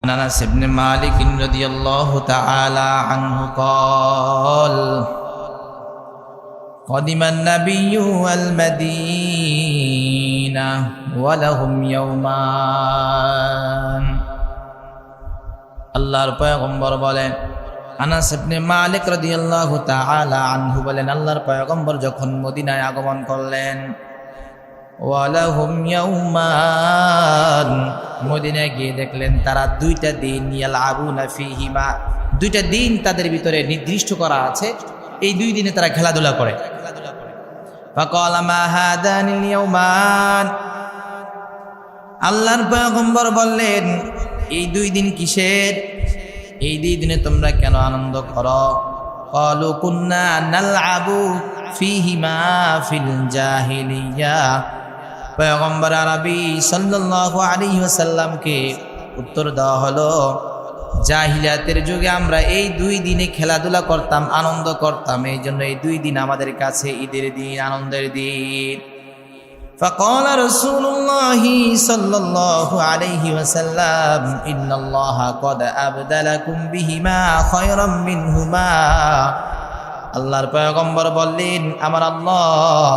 أنس بن مالك رضي الله تعالى عنه قال قدم النبي المدينة ولهم يومان আল্লাহর পয়গম্বর বলেন, আনাস ইবনে মালিক রাদিয়াল্লাহু তাআলা আনহু বলেন, আল্লাহর পয়গম্বর যখন মদিনায় আগমন করলেন, ওয়ালাহুম ইয়াউমান, মদিনায় গিয়ে দেখলেন তারা দুইটা দিন ইয়ালআবুনা ফীহিমা, দুইটা দিন তাদের ভিতরে নির্দিষ্ট করা আছে, এই দুই দিনে তারা খেলাধুলা করে। ফাকালা মা হাদানিল ইয়াউমান, আল্লাহর পয়গম্বর বললেন, এই দুই দিন কিসের? এই দুই দিনে তোমরা কেন আনন্দ করো? ক্বালু কুন্না নালআবু ফীহিমা ফিল জাহিলিয়া। পয়গম্বর আরবি সাল্লাল্লাহু আলাইহি ওয়াসাল্লামকে উত্তর দেওয়া হলো, জাহিলিয়াতের যুগে আমরা এই দুই দিনে খেলাধুলা করতাম, আনন্দ করতাম, এই জন্য এই দুই দিন আমাদের কাছে ঈদের দিন, আনন্দের দিন। فقال رسول الله صلى الله عليه وسلم إن الله قد أبدلكم بهما خيرا منهما। আল্লাহর পয়গম্বর বললেন, আমার আল্লাহ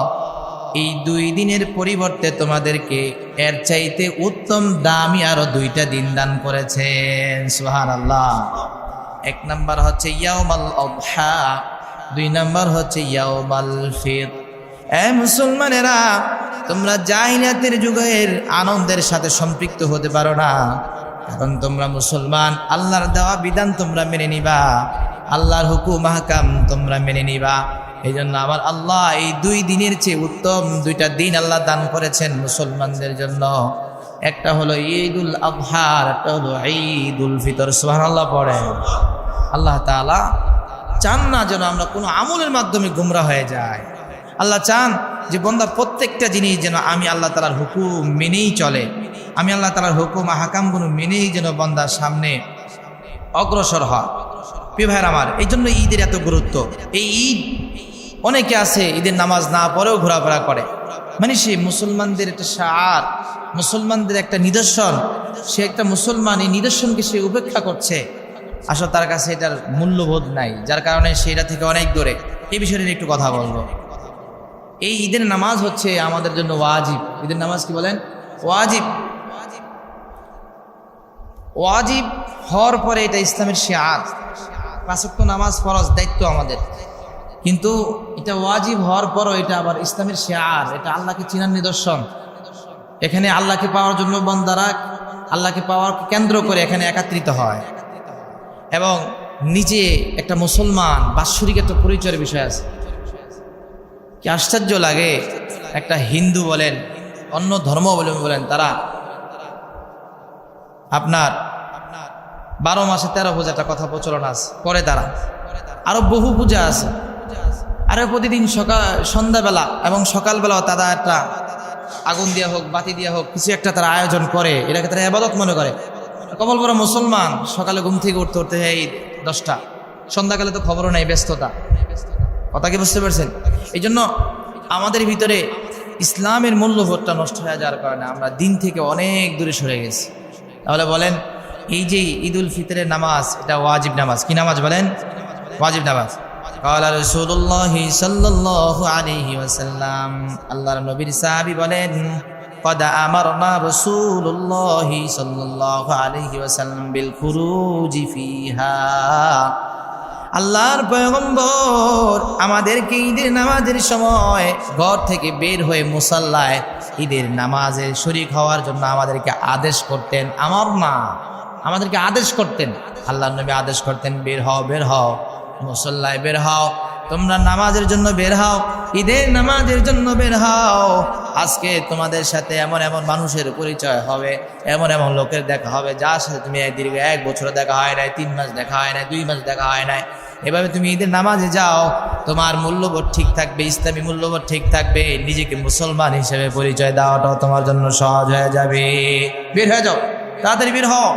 এই দুই দিনের পরিবর্তে তোমাদেরকে এর চাইতে উত্তম দামি আরো দুইটা দিন দান করেছেন। সুবহানাল্লাহ। এক নাম্বার হচ্ছে ইয়াউমাল আযহা, দুই নাম্বার হচ্ছে ইয়াউমাল ফিতর। এ মুসলমানেরা, তোমরা জাহিলিয়াতের যুগের আনন্দের সাথে সম্পৃক্ত হতে পারো না, কারণ তোমরা মুসলমান। আল্লাহর দেওয়া বিধান তোমরা মেনে নিবা, আল্লাহর হুকুম আহকাম তোমরা মেনে নিবা। এই জন্য আমার আল্লাহ এই দুই দিনের চেয়ে উত্তম দুইটা দিন আল্লাহ দান করেছেন মুসলমানদের জন্য। একটা হলো ঈদুল আযহা, একটা হলো ঈদুল ফিতর। সুবহানাল্লাহ পড়ে। আল্লাহ তাআলা চান না যেন আমরা কোনো আমলের মাধ্যমে গুমরা হয়ে যায়। আল্লাহ চান যে বান্দা প্রত্যেকটা জিনিস যেন আমি আল্লাহ তাআলার হুকুম মেনেই চলে, আমি আল্লাহ তাআলার হুকুম আহকামগুলো মেনেই যেন বান্দার সামনে অগ্রসর হয়। প্রিয় ভাইরা আমার, এই জন্য ঈদের এত গুরুত্ব। এই ঈদ অনেকে আছে ঈদের নামাজ না পড়েও ঘোরাফেরা করে, মানে সে মুসলমানদের একটা শাআর, মুসলমানদের একটা নিদর্শন, সে একটা মুসলমান, এই নিদর্শনকে সে উপেক্ষা করছে। আসলে তার কাছে এটার মূল্যবোধ নাই, যার কারণে সেটা থেকে অনেক দূরে। এই বিষয়ে নিয়ে একটু কথা বলবো। এই ঈদের নামাজ হচ্ছে আমাদের জন্য ওয়াজিব। ঈদের নামাজ কি বলেন? ওয়াজিব। ওয়াজিব হওয়ার পরে এটা ইসলামের শিআর। পাঁচ ওয়াক্ত নামাজ ফরজ, দায়িত্ব আমাদের, কিন্তু এটা ওয়াজিব হওয়ার পরও এটা আবার ইসলামের শিআর, এটা আল্লাহকে চিনার নিদর্শন। এখানে আল্লাহকে পাওয়ার জন্য বান্দারা আল্লাহকে পাওয়ার কেন্দ্র করে এখানে একত্রিত হয়, এবং নিজে একটা মুসলমান বাৎসরিক একটা পরিচয়ের বিষয় আছে। কি আশ্চর্য লাগে, একটা হিন্দু বলেন, অন্য ধর্মাবলম্বী বলেন, তারা আপনার 12 মাসে 13 পূজা একটা কথা প্রচলন আছে, করে তারা। আরো বহু পূজা আছে, আরো প্রতিদিন সন্ধ্যাবেলা এবং সকালবেলাও তারা একটা আগুন দিয়া হোক, বাতি দিয়া হোক, কিছু একটা তারা আয়োজন করে, এটাকে তারা ইবাদত মনে করে। কবল বড় মুসলমান, সকালে ঘুম থেকে উঠতে উঠতে এই 10টা, সন্ধ্যাকালে তো খবরও নাই, ব্যস্ততা। কথা কি বুঝতে পারছেন? এই জন্য আমাদের ভিতরে ইসলামের মূল্যবোধটা নষ্ট হয়ে যাওয়ার কারণে আমরা দিন থেকে অনেক দূরে সরে গেছি। তাহলে বলেন, এই যে ঈদুল ফিতরের নামাজ, এটা ওয়াজিব নামাজ। কি নামাজ বলেন? ওয়াজিব নামাজ। قال رسول الله صلى الله عليه وسلم, আল্লাহর নবীর সাহাবী বলেন, قد أمرنا رسول الله صلى الله عليه وسلم بالخروج فيها। আল্লাহর পয়গম্বর আমাদেরকে ঈদের নামাজের সময় ঘর থেকে বের হয়ে মুসাল্লায় ঈদের নামাজে শরীক হওয়ার জন্য আমাদেরকে আদেশ করতেন। আমার না, আমাদেরকে আদেশ করতেন। আল্লাহর নবী আদেশ করতেন, বের হও, বের হও, মুসাল্লায় বের হও, তোমরা নামাজের জন্য বের হও, ঈদের নামাজের জন্য বের হও। আজকে তোমাদের সাথে এমন এমন মানুষের পরিচয় হবে, এমন এমন লোকের দেখা হবে যার সাথে তুমি দীর্ঘ 1 বছর দেখা হয় নাই, 3 মাস দেখা হয় নাই, 2 মাস দেখা হয় নাই। এভাবে তুমি ঈদের নামাজে যাও, তোমার মূল্যবোধ ঠিক থাকবে, ইসলামী মূল্যবোধ ঠিক থাকবে, নিজেকে মুসলমান হিসেবে পরিচয় দেওয়াটাও তোমার জন্য সহজ হয়ে যাবে। বের হয়ে যাও, তাড়াতাড়ি বের হও।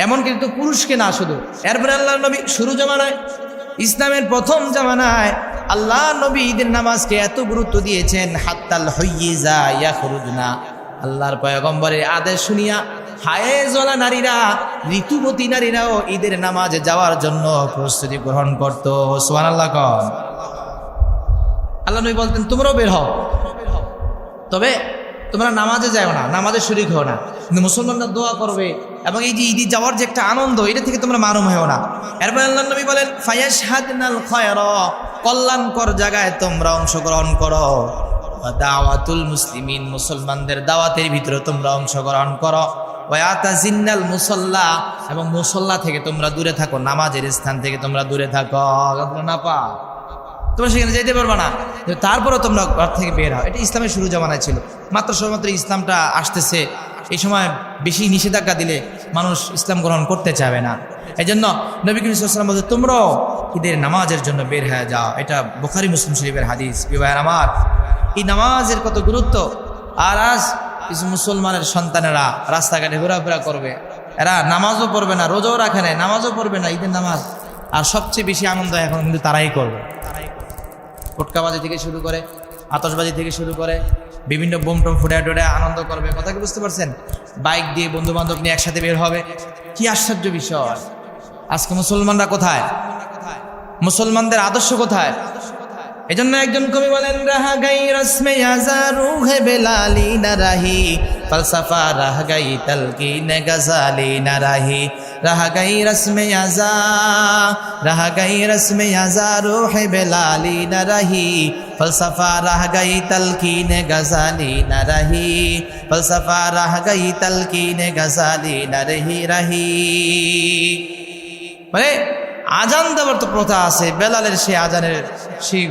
এমন কিন্তু পুরুষকে না শুধু, এরপরে আল্লাহর নবী শুরু জামানায়, ইসলামের প্রথম জামানায় আল্লাহ নবী ঈদের নামাজকে এত গুরুত্ব দিয়েছেন, হাত্তাল হাইয়্যিজা ইয়াখরুজনা। আল্লাহর পয়গম্বরের আদেশ শুনিয়া হায়েজওয়ালা নারীরা, ঋতুবতী নারীরাও ঈদের নামাজে যাওয়ার জন্য প্রস্তুতি গ্রহণ করত। সুবহানাল্লাহ কন। আল্লাহ নবী বলতেন তোমরাও বের হও, তবে তোমরা নামাজে যাও না, নামাজে শরীক হও না, কিন্তু মুসলমানরা দোয়া করবে এবং এই যে ঈদে যাওয়ার যে একটা আনন্দ, এটা থেকে তোমরা মারুম হও না। এরপর আল্লাহ নবী বলেন ফায়াশহাদনাল খায়রা, কল্যাণকর জায়গায় তোমরা অংশগ্রহণ করো। দাওয়াতুল মুসলিমিন, মুসলমানদের দাওয়াতের ভিতরে তোমরা অংশগ্রহণ করো। ওয়াতাজিন্নাল মুসাল্লা, এবং মুসল্লা থেকে তোমরা দূরে থাকো, নামাজের স্থান থেকে তোমরা দূরে থাকো। না পা তোমরা সেখানে যেতে পারবে না, তারপরেও তোমরা ঘর থেকে বের হও। এটা ইসলামের শুরু জামানায় ছিল। সবেমাত্র ইসলামটা আসতেছে, এই সময় বেশি নিষেধাজ্ঞা দিলে মানুষ ইসলাম গ্রহণ করতে চাবে না। এই জন্য নবী করিম সাল্লাল্লাহু আলাইহি ওয়াসাল্লাম বলতে তোমরাও ঈদের নামাজের জন্য বের হয়ে যাও। এটা বুখারী মুসলিম শরীফের হাদিস। বিবাহের আমার এই নামাজের কত গুরুত্ব। আর আজ কিছু মুসলমানের সন্তানেরা রাস্তাঘাটে ঘোরাফেরা করবে, এরা নামাজও পড়বে না, রোজাও রাখে না, নামাজও পড়বে না, ঈদের নামাজ। আর সবচেয়ে বেশি আনন্দ এখন কিন্তু তারাই করবে। পটকাবাজি থেকে শুরু করে, আতশবাজি থেকে শুরু করে, বিভিন্ন বোম টোম ফুটে টোটে আনন্দ করবে। কথা কি বুঝতে পারছেন? বাইক দিয়ে বন্ধু বান্ধব নিয়ে একসাথে বের হবে। কি আশ্চর্য বিষয়! আজকে মুসলমানরা কোথায়? মুসলমানদের আদর্শ কোথায়? এজন্য একজন কবি বলেন রাহা গাই রসমে হাজারু হে বেলালি না রাহি, ফলসফা রাহ গাই তালকিন গজালি না রাহি। রাহা গাই রসমে হাজা, রাহা গাই রসমে হাজারু হে বেলালি না রাহি, ফলসফা রাহ গাই তালকিন গজালি না রাহি, ফলসফা রাহ গাই তালকিন গজালি না রহি রহি। মানে আজান দেওয়ার তো প্রথা আছে, বেলালের সে আজানের সেই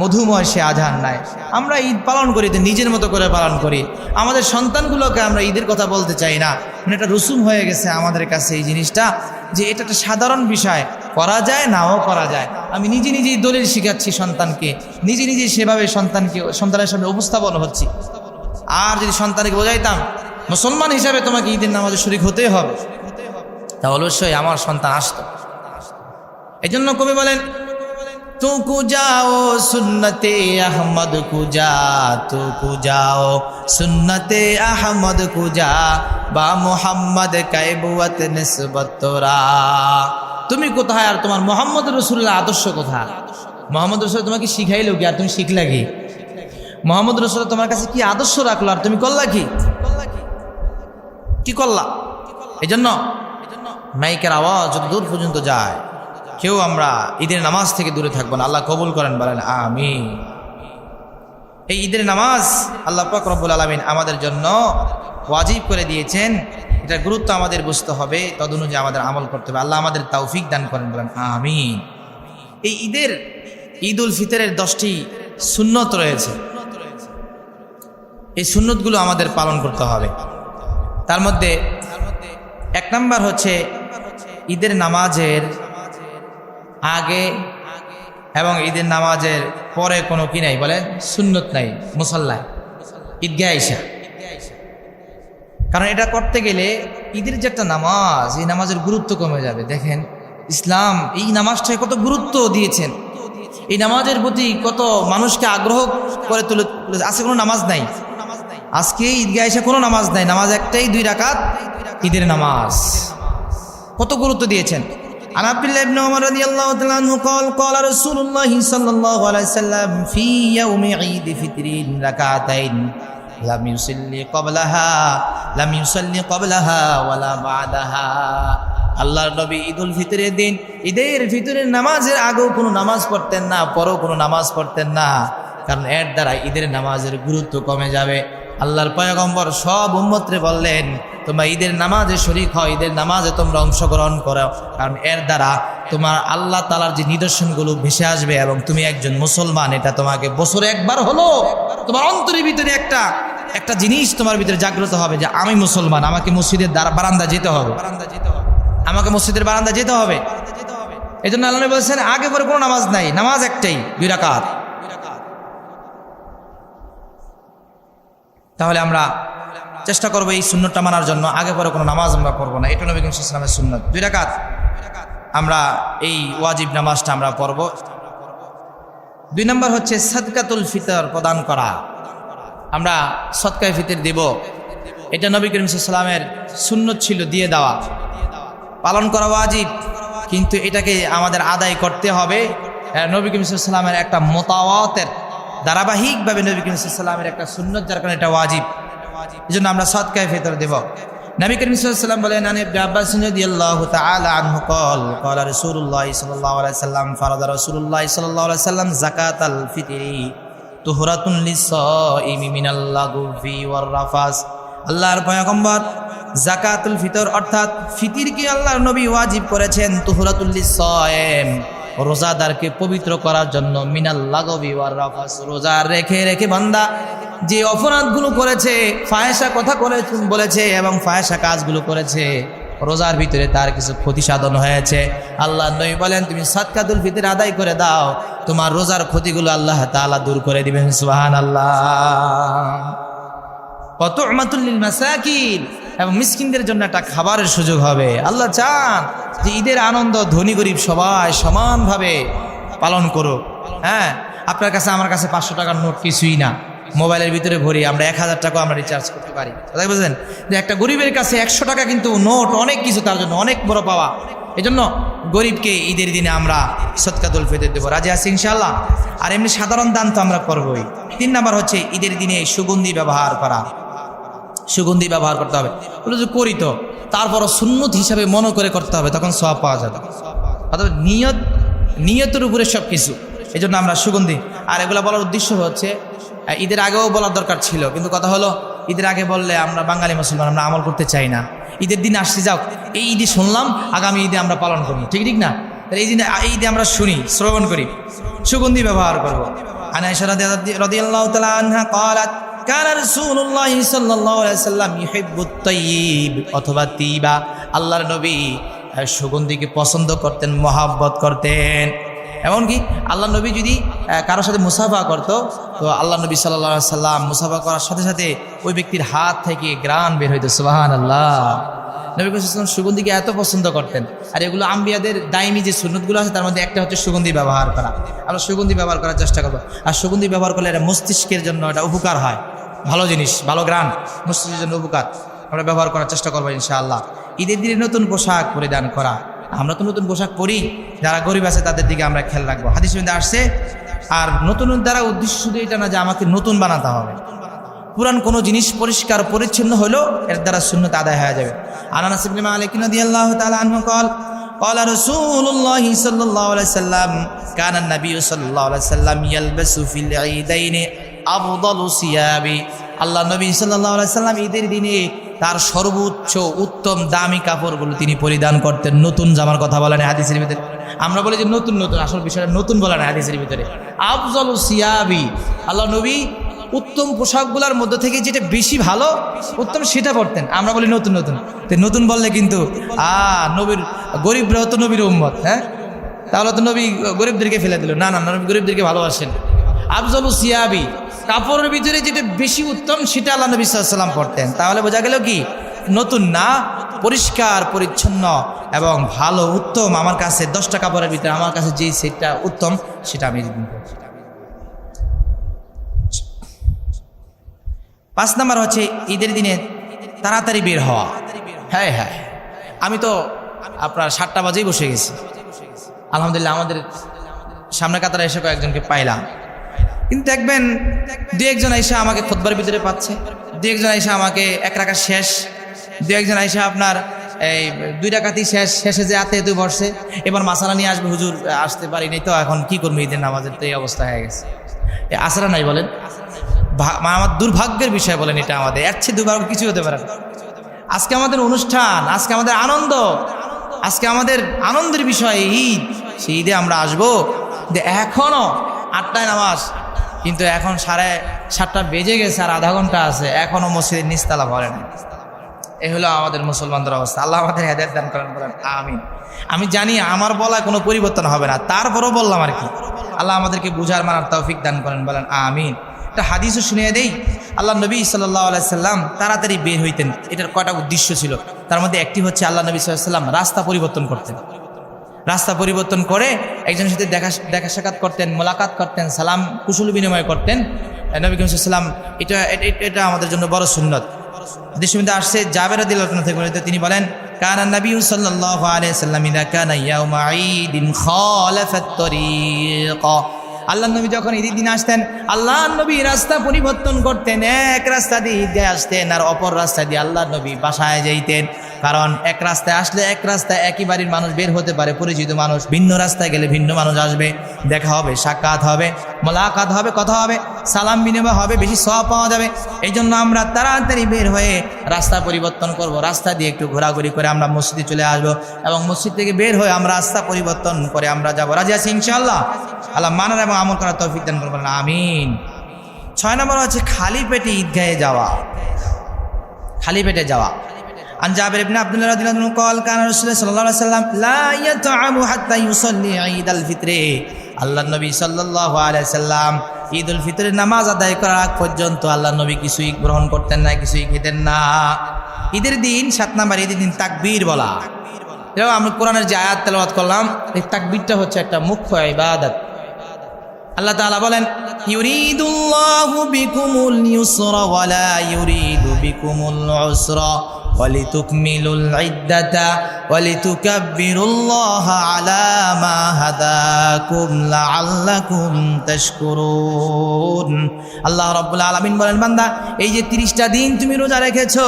মধুময় সে আজান নাই। আমরা ঈদ পালন করি তো নিজের মতো করে পালন করি। আমাদের সন্তানগুলোকে আমরা ঈদের কথা বলতে চাই না। মানে এটা রসুম হয়ে গেছে আমাদের কাছে এই জিনিসটা, যে এটা একটা সাধারণ বিষয়, করা যায় নাও করা যায়। আমি নিজেই দলিল শিখাচ্ছি সন্তানকে, নিজে সেভাবে সন্তানের সামনে উপস্থাপন হচ্ছি। আর যদি সন্তানকে বোঝাইতাম মুসলমান হিসাবে তোমাকে ঈদের নামাজে শরীক হতে হবে, তা অবশ্যই আমার সন্তান আসতো। এই জন্য কবি বলেন তু কুজাও সুন্নতে আহমদ কুজা, তু কুজাও সুন্নতে আহমদ কুজা, বা মুহাম্মদ কাইবুয়াত নিসবত তোরা। তুমি কোথায় আর তোমার মোহাম্মদ রাসূলুল্লাহ আদর্শ কোথায়? মোহাম্মদ রাসূল তোমাকে শিখাইলো কি আর তুমি শিখলা কি? মোহাম্মদ রাসূল তোমার কাছে কি আদর্শ রাখলো আর তুমি করলা কি? কি করলা? এই জন্য মাইকের আওয়াজ যত দূর পর্যন্ত যায়, কেউ আমরা ঈদের নামাজ থেকে দূরে থাকবো না। আল্লাহ কবুল করেন, বলেন আমিন। এই ঈদের নামাজ আল্লাহ পাক রব্বুল আলামিন আমাদের জন্য ওয়াজিব করে দিয়েছেন। এটার গুরুত্ব আমাদের বুঝতে হবে, তদনুযায়ী আমাদের আমল করতে হবে। আল্লাহ আমাদের তৌফিক দান করেন, বলেন আমিন। এই ঈদ উল ফিতরের 10টি সুন্নত রয়েছে। এই সুন্নতগুলো আমাদের পালন করতে হবে। তার মধ্যে 1 নাম্বার হচ্ছে ঈদের নামাজের আগে এবং ঈদের নামাজের পরে কোনো কি নাই, বলে সুন্নত নাই মুসাল্লায়, ঈদগাহে আইসা। কারণ এটা করতে গেলে ঈদের যে একটা নামাজ, এই নামাজের গুরুত্ব কমে যাবে। দেখেন ইসলাম এই নামাজটায় কত গুরুত্ব দিয়েছেন, এই নামাজের প্রতি কত মানুষকে আগ্রহ করে তুলে। আজকে কোনো নামাজ নাই, আজকে ঈদগাহে আইসা কোনো নামাজ নাই, নামাজ একটাই 2 রাকাত ঈদের নামাজ। কত গুরুত্ব দিয়েছেন। عن عبد الله بن عمر رضي الله تعالى عنه قال قال رسول الله صلى الله عليه وسلم في يوم عيد فطر ركعتين لم يصلي قبلها ولا بعدها। আল্লাহর নবী ঈদুল ফিতরের দিন ঈদের ফিতরের নামাজের আগেও কোনো নামাজ পড়তেন না, পরেও কোনো নামাজ পড়তেন না, কারণ এর দ্বারা ঈদের নামাজের গুরুত্ব কমে যাবে। আল্লাহর পয়গম্বর সব উম্মতরে বললেন তোমরা ঈদের নামাজে শরীক হও, ঈদের নামাজে তোমরা অংশগ্রহণ করো, কারণ এর দ্বারা তোমার আল্লাহ তাআলার যে নিদর্শনগুলো ভেসে আসবে এবং তুমি একজন মুসলমান, এটা তোমাকে বছরে একবার হলো তোমার অন্তরের ভিতরে একটা জিনিস তোমার ভিতরে জাগ্রত হবে যে আমি মুসলমান, আমাকে মসজিদের বারান্দা যেতে হবে, আমাকে মসজিদের বারান্দা যেতে হবে। এই জন্য আল্লাহ বলেছেন আগে পরে কোনো নামাজ নাই, নামাজ একটাই 2 রাকাত। তাহলে আমরা চেষ্টা করবো এই সুন্নতটা মানার জন্য, আগে পরে কোনো নামাজ আমরা পড়বো না। এটা নবী করিম সাল্লাল্লাহু আলাইহি ওয়াসাল্লামের সুন্নত। 2 রাকাত আমরা এই ওয়াজিব নামাজটা আমরা পড়বো। 2 নম্বর হচ্ছে সাদকাতুল ফিতর প্রদান করা। আমরা সদকায়ে ফিতর দেব। এটা নবী করিম সাল্লাল্লাহু আলাইহি ওয়াসাল্লামের সুন্নত ছিল দিয়ে দেওয়া, পালন করা ওয়াজিব, কিন্তু এটাকে আমাদের আদায় করতে হবে নবী করিম সাল্লাল্লাহু আলাইহি ওয়াসাল্লামের একটা মুতাওয়াতির ধারাবাহিকভাবে নবী করিম সাল্লাল্লাহু আলাইহি ওয়াসাল্লামের একটা সুন্নত, যার কারণে এটা ওয়াজিব। এজন্য আমরা সদকায়ে ফিতর দেব। নবী করিম সাল্লাল্লাহু আলাইহি ওয়াসাল্লাম বলেন, আন ইবনে আব্বাস রাদিয়াল্লাহু তাআলা আনহু ক্বালা রাসূলুল্লাহ সাল্লাল্লাহু আলাইহি ওয়াসাল্লাম ফারাদা রাসূলুল্লাহ সাল্লাল্লাহু আলাইহি ওয়াসাল্লাম যাকাতাল ফিতরি তুহরাতুন লিস-সাইমি মিনাল লাগবি ওয়ার রাফাস। আল্লাহর পয়গম্বর যাকাতুল ফিতর অর্থাৎ ফিতিরকে আল্লাহর নবী ওয়াজিব করেছেন তুহরাতুল লিস-সাইম, রোজাদারকে পবিত্র করার জন্য, মিনাল লাগবি ওয়ার রাফাস, রোজা রেখে রেখে বান্দা যে অপরাধগুলো করেছে, ফাহেসা কথা বলেছে এবং ফাহেসা কাজগুলো করেছে, রোজার ভিতরে তার কিছু ক্ষতি সাধন হয়েছে। আল্লাহ নবী বলেন, তুমি সাদকাতুল ফিতর আদায় করে দাও, তোমার রোজার ক্ষতিগুলো আল্লাহ তাআলা দূর করে দিবেন। সুবহানাল্লাহ। ওয়া তু'মাতুল লিল মাসাকিন, এবং মিসকিনদের জন্য একটা খাবারের সুযোগ হবে। আল্লাহ চান যে ঈদের আনন্দ ধনী গরিব সবাই সমানভাবে পালন করুক। হ্যাঁ, আপনার কাছে আমার কাছে 500 টাকার নোট কিছুই না, মোবাইলের ভিতরে ভরি আমরা 1000 টাকা আমরা রিচার্জ করতে পারি। তাই বুঝলেন যে একটা গরিবের কাছে 100 টাকা কিন্তু নোট অনেক কিছু, তার জন্য অনেক বড় পাওয়া। এজন্য গরিবকে ঈদের দিনে আমরা সদকাতুল ফিতর দেবো। রাজি আছি ইনশাআল্লাহ? আর এমনি সাধারণ দান তো আমরা করবোই। 3 নাম্বার হচ্ছে ঈদের দিনে সুগন্ধি ব্যবহার করা। সুগন্ধি ব্যবহার করতে হবে, বলে যে করি তো, তারপরও সুন্নত হিসাবে মনে করে করতে হবে, তখন সওয়াব পাওয়া যাবে। অর্থাৎ নিয়তের উপরে সব কিছু। এই জন্য আমরা সুগন্ধি, আর এগুলো বলার উদ্দেশ্য হচ্ছে ঈদের আগেও বলার দরকার ছিল, কিন্তু কথা হলো ঈদের আগে বললে আমরা বাঙালি মুসলমান, আমরা আমল করতে চাই না। ঈদের দিন আসতে যাও, এই ঈদে শুনলাম, আগামী ঈদে আমরা পালন করবো, ঠিক ঠিক না? এই দিনে এই ঈদে আমরা শুনি, শ্রবণ করি, সুগন্ধি ব্যবহার করবো। আয়েশা রাদিয়াল্লাহু তাআলা আনহা ক্বালাত কানা রাসূলুল্লাহ সাল্লাল্লাহু আলাইহি ওয়াসাল্লাম ইউহিব্বুত তাইয়্যিব অথবা তিবা, আল্লাহর নবী সুগন্ধিকে পছন্দ করতেন, মহব্বত করতেন। এমনকি আল্লাহ নবী যদি কারোর সাথে মুসাফা করতো, তো আল্লাহ নবী সাল্লাল্লাহু আলাইহি ওয়াসাল্লাম মুসাফা করার সাথে সাথে ওই ব্যক্তির হাত থেকে ঘ্রাণ বের হইতো। সুবহানাল্লাহ। নবী সাল্লাল্লাহু সুগন্ধিকে এত পছন্দ করতেন। আর এগুলো আম্বিয়াদের দায়মি যে সুন্নতগুলো আছে, তার মধ্যে একটা হচ্ছে সুগন্ধি ব্যবহার করা। আমরা সুগন্ধি ব্যবহার করার চেষ্টা করবো। আর সুগন্ধি ব্যবহার করলে এটা মস্তিষ্কের জন্য এটা উপকার হয়, ভালো জিনিস, ভালো ঘ্রাণ, মস্তিষ্কের জন্য উপকার। আমরা ব্যবহার করার চেষ্টা করবো ইনশাআল্লাহ। ঈদের দিনে নতুন পোশাক পরিধান করা, আমরা তো নতুন পোশাক পরি, যারা গরিব আছে তাদের দিকে আমরা খেয়াল রাখবো। হাদিসের মধ্যে আসছে, আর নতুন দ্বারা উদ্দেশ্য শুধু এটা না যে আমাকে নতুন বানাতে হবে, পুরান কোনো জিনিস পরিষ্কার পরিচ্ছন্ন হলো এর দ্বারা সুন্নত আদায় হয়ে যাবে। আনাস ইবনে মালিক রাদিয়াল্লাহু তাআলা আনহু ক্বালা রাসূলুল্লাহ সাল্লাল্লাহু আলাইহি ওয়াসাল্লাম কানা an-নাবিয়্যু সাল্লাল্লাহু আলাইহি ওয়াসাল্লাম ইয়ালবাসু ফিল ঈদাইনি আফদালু সিয়াবি, আল্লাহ নবী সাল্লাল্লাহু আলাইহি ওয়াসাল্লাম ঈদের দিনে তার সর্বোচ্চ উত্তম দামি কাপড়গুলো তিনি পরিধান করতেন। নতুন জামার কথা বলা নেই হাদিসের ভিতরে, আমরা বলি যে নতুন নতুন, আসল বিষয়টা নতুন বলা নেই হাদিসের ভিতরে। আফজালু সিয়াবি, আল্লাহ নবী উত্তম পোশাকগুলোর মধ্যে থেকে যেটা বেশি ভালো উত্তম সেটা পরতেন। আমরা বলি নতুন নতুন, তো নতুন বললে কিন্তু নবীর গরিবরাও তো নবীর উম্মত, হ্যাঁ, তাহলে তো নবী গরিবদেরকে ফেলে দিল। না না, নবী গরিবদেরকে ভালোবাসেন। আফজালু সিয়াবি, কাপড়ের ভিতরে যেটা বেশি উত্তম সেটা আল্লাহ নবী সাল্লাল্লাহু আলাইহি ওয়াসাল্লাম পরতেন। তাহলে বোঝা গেল কি, নতুন না, পরিষ্কার পরিচ্ছন্ন এবং ভালো উত্তম আমার কাছে 10টা কাপড়ের ভিতরে আমার কাছে যে সেটটা উত্তম সেটা আমি দিন। 5 নাম্বার হচ্ছে ঈদের দিনে তাড়াতাড়ি বের হওয়া। হ্যাঁ হ্যাঁ, আমি তো আপনার 7টা বাজেই বসে গেছি, আলহামদুলিল্লাহ আমাদের সামনে কাতারে এসে কয়েকজনকে পাইলাম। কিন্তু দেখবেন 2-1জন আইসা আমাকে খুতবার ভিতরে পাচ্ছে, 2-1জন আইসা আমাকে 1 রাকাত শেষ, 2-1জন আইসা আপনার এই 2 রাকাতই শেষে যে আতে তুই বসছে, এবার মাসালা নিয়ে আসবে, হুজুর আসতে পারিনি তো এখন কি করবো, ঈদের নামাজের তো এই অবস্থা হয়ে গেছে। আসরা নাই বলেন, আমার দুর্ভাগ্যের বিষয় বলেন এটা, আমাদের এর চেয়ে দুর্ভাগ্য কিছু হতে পারে না। আজকে আমাদের অনুষ্ঠান, আজকে আমাদের আনন্দ, আজকে আমাদের আনন্দের বিষয় ঈদ, সেই ঈদে আমরা আসবো, এখনো 8টায় নামাজ, কিন্তু এখন 7:30 বেজে গেছে আর আধা ঘন্টা আছে, এখনো মসজিদের নিচতলা ভরে না। এই হলো আমাদের মুসলমানদের অবস্থা। আল্লাহ আমাদের হেদায়েত দান করেন, বলেন আমিন। আমি জানি আমার বলা কোনো পরিবর্তন হবে না, তারপরও বললাম আর কি। আল্লাহ আমাদেরকে বুঝার মানার তৌফিক দান করেন, বলেন আমিন। একটা হাদিসও শুনিয়ে দেই, আল্লাহ নবী সাল্লাল্লাহু আলাইহি সাল্লাম তাড়াতাড়ি বের হইতেন। এটার কয়টা উদ্দেশ্য ছিল, তার মধ্যে একটি হচ্ছে আল্লাহ নবী সাল্লাল্লাহু আলাইহি সাল্লাম রাস্তা পরিবর্তন করতেন। রাস্তা পরিবর্তন করে একজনের সাথে দেখা সাক্ষাৎ করতেন, মোলাকাত করতেন, সালাম কুশল বিনিময় করতেন। নবী সাল্লাল্লাহু আলাইহি সাল্লাম এটা আমাদের জন্য বড় সুন্নত। হাদিসের মধ্যে আসছে জাবের রাদিয়াল্লাহু আনহু থেকে বর্ণিত, তিনি বলেন কানা নবী সাল্লাল্লাহু আলাইহি ওয়াসাল্লাম ইযা কানা ইয়াউমা ঈদিন খালাফাত তরিক। আল্লাহর নবী যখন ঈদের দিন আসতেন, আল্লাহর নবী রাস্তা পরিবর্তন করতেন। এক রাস্তা দিয়ে ঈদগাহে আসতেন আর অপর রাস্তা দিয়ে আল্লাহর নবী বাসায় যাইতেন। কারণ এক রাস্তায় আসলে এক রাস্তায় একই বাড়ির মানুষ বের হতে পারে, পরিচিত মানুষ। ভিন্ন রাস্তায় গেলে ভিন্ন মানুষ আসবে, দেখা হবে, সাক্ষাৎ হবে, মোলাকাত হবে, কথা হবে, সালাম বিনিময় হবে, বেশি সওয়াব পাওয়া যাবে। এই জন্য আমরা তাড়াতাড়ি বের হয়ে রাস্তা পরিবর্তন করব, রাস্তা দিয়ে একটু ঘোরাঘুরি করে আমরা মসজিদে চলে আসবো এবং মসজিদ থেকে বের হয়ে আমরা রাস্তা পরিবর্তন করে আমরা যাবো। রাজি আছি ইনশাআল্লাহ? আল্লাহ মানার এবং আমল করার তৌফিক দান করবেন, আমিন। 6 নম্বর হচ্ছে খালি পেটে ঈদগাহে যাওয়া, খালি পেটে যাওয়া। عن جابر بن عبد الله رضي الله عنه قال كان رسول الله صلى الله عليه وسلم لا يطعم حتى يصلي عيد الفطر। আল্লাহর নবী সাল্লাল্লাহু আলাইহি সাল্লাম ঈদুল ফিতরের নামাজ আদায় করার আগ পর্যন্ত আল্লাহর নবী কিছুই গ্রহণ করতেন না, কিছুই খেতেন না। ঈদের দিন 7 নম্বর ঈদের দিন তাকবীর বলা। এরকম আমরা কোরআনের যে আয়াত তেলাওয়াত করলাম, এই তাকবীরটা হচ্ছে একটা মুখ্য ইবাদত। আল্লাহ তাআলা বলেন ইউরিদুল্লাহু বিকুমুল ইউসরা ওয়া লা ইউরিদু বিকুমুল উসরা ওয়ালিতুকমিলুল ইদ্দাতা ওয়ালিতুকাব্বিরুল্লাহা আলা মা হাদাকুম লাআল্লাকুম তাশকুরুন। আল্লাহ রাব্বুল আলামিন বলেন, বান্দা এই যে 30টা দিন তুমি রোজা রেখেছো,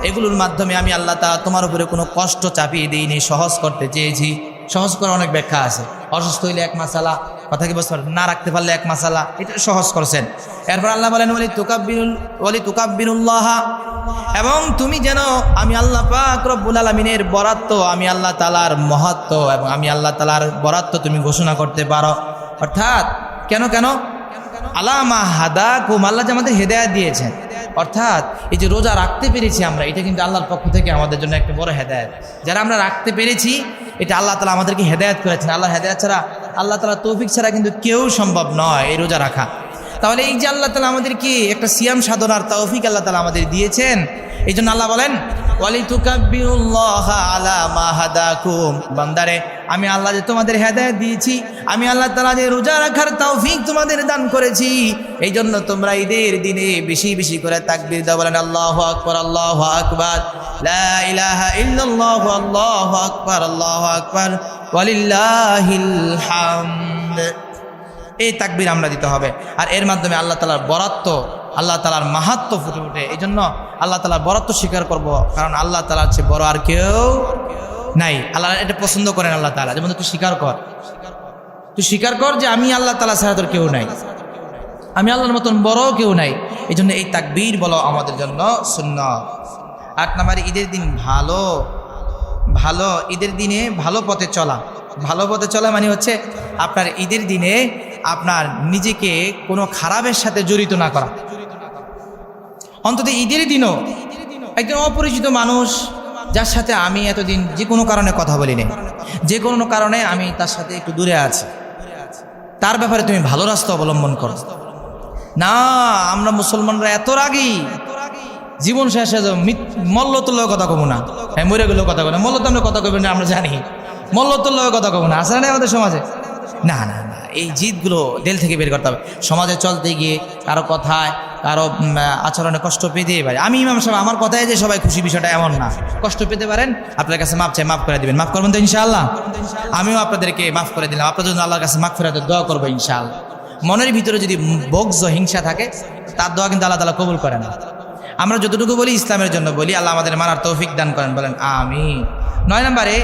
এগুলোর মাধ্যমে আমি আল্লাহ তাআলা তোমার উপরে কোনো কষ্ট চাপিয়ে দিইনি, সহজ করতে চেয়েছি। সহজ করার অনেক ব্যাখ্যা আছে। অসুস্থ হইলে এক মাসালা, কথা কি বুঝতে পারেন, না রাখতে পারলে এক মাসালা, এটা সহজ করছেন। এরপর আল্লাহ বলেন ওয়ালিতুকাব্বিরুল্লাহ, এবং তুমি যেন আমি আল্লাহ পাক রব্বুল আলামিনের বরাত্ত, আমি আল্লাহ তাআলার মহত্ব এবং আমি আল্লাহ তাআলার বরাত্ত তুমি ঘোষণা করতে পারো। অর্থাৎ কেন আলা মা হাদাকুম, আল্লাহ যে আমাদের হেদায়েত দিয়েছেন, অর্থাৎ এই যে রোজা রাখতে পেরেছি আমরা, এটা কিন্তু আল্লাহর পক্ষ থেকে আমাদের জন্য একটা বড় হেদায়েত। যারা আমরা রাখতে পেরেছি, এটা আল্লাহ তাআলা আমাদেরকে হেদায়েত করেছেন। আল্লাহ হেদায়েত ছাড়া, আল্লাহ তাআলা তৌফিক ছাড়া কিন্তু কেউ সম্ভব নয় এই রোজা রাখা। তাহলে এই যে আল্লাহ তাআলা আমাদেরকে একটা সিয়াম সাধনার তৌফিক আল্লাহ তাআলা আমাদের দিয়েছেন, এই জন্য আল্লাহ বলেন ওয়ালিতুকাব্বিরুল্লাহা আলা মা হাদাকুম। বান্দারে আমি আল্লাহ যে তোমাদের হেদায়েত দিয়েছি, আমি আল্লাহ তাআলা যে রোজা রাখার তৌফিক তোমাদের দান করেছি, এই জন্য তোমরা ঈদের দিনে বেশি বেশি করে তাকবীর দাও, বলেন আল্লাহু আকবার, আল্লাহু আকবার, লা ইলাহা ইল্লাল্লাহু, আল্লাহু আকবার, আল্লাহু আকবার, ওয়ালিল্লাহিল হামদ। এই তাকবীর আমরা দিতে হবে। আর এর মাধ্যমে আল্লাহ তাআলার বরাত্ত, আল্লাহ তাআলার মাহাত্ম্য ফুটে ওঠে। এই জন্য আল্লাহ তাআলার বরাত্ত স্বীকার করব, কারণ আল্লাহ তাআলার চেয়ে বড় আর কেউ নাই। আল্লাহ এটা পছন্দ করেন আল্লাহ তাআলা। যেমন তুই স্বীকার কর যে আমি আল্লাহ তাআলা ছাড়া তোর কেউ নাই, আমি আল্লাহর মতন বড় কেউ নাই। এই জন্য এই তাকবীর বলো আমাদের জন্য সুন্নাত। 8 নম্বরে ঈদের দিন ভালো ঈদের দিনে ভালো পথে চলা। ভালো পথে চলা মানে হচ্ছে আপনার ঈদের দিনে আপনার নিজেকে কোনো খারাপের সাথে জড়িত না করা। অন্তত ঈদের দিনও একজন অপরিচিত মানুষ, যার সাথে আমি এতদিন যে কোনো কারণে কথা বলিনি, যে কোনো কারণে আমি তার সাথে একটু দূরে আছি, তার ব্যাপারে তুমি ভালো রাস্তা অবলম্বন করো না। আমরা মুসলমানরা এত রাগী, জীবন শেষে মল্ল তুল্য কথা কব না, হ্যাঁ মরে গেলেও কথা কব না, মল্ল তো আমরা কথা কব না, আমরা জানি মল্ল তুল্য কথা কব না, আসলে না আমাদের সমাজে। না না না, এই জিদগুলো দিল থেকে বের করতে হবে। সমাজে চলতে গিয়ে কারো কথায়, কারো আচরণে কষ্ট পেতে পারে। আমি ইমাম সাহেব, আমার কথায় যে সবাই খুশি, বিষয়টা এমন না। কষ্ট পেতে পারেন, আপনার কাছে মাপ চাই, মাফ করে দিবেন। মাফ করবেন তো ইনশাআল্লাহ? আমিও আপনাদেরকে মাফ করে দিলাম, আপনার জন্য আল্লাহর কাছে মাফ ফেরাতে দোয়া করবো ইনশাআল্লাহ। মনের ভিতরে যদি বগজ, হিংসা থাকে, তার দোয়া কিন্তু আল্লাহ তাআলা কবুল করে না। আমরা যতটুকু বলি ইসলামের জন্য বলি, আল্লাহ আমাদের মানার তৌফিক দান করেন, বলেন আমিন। 9 নম্বরে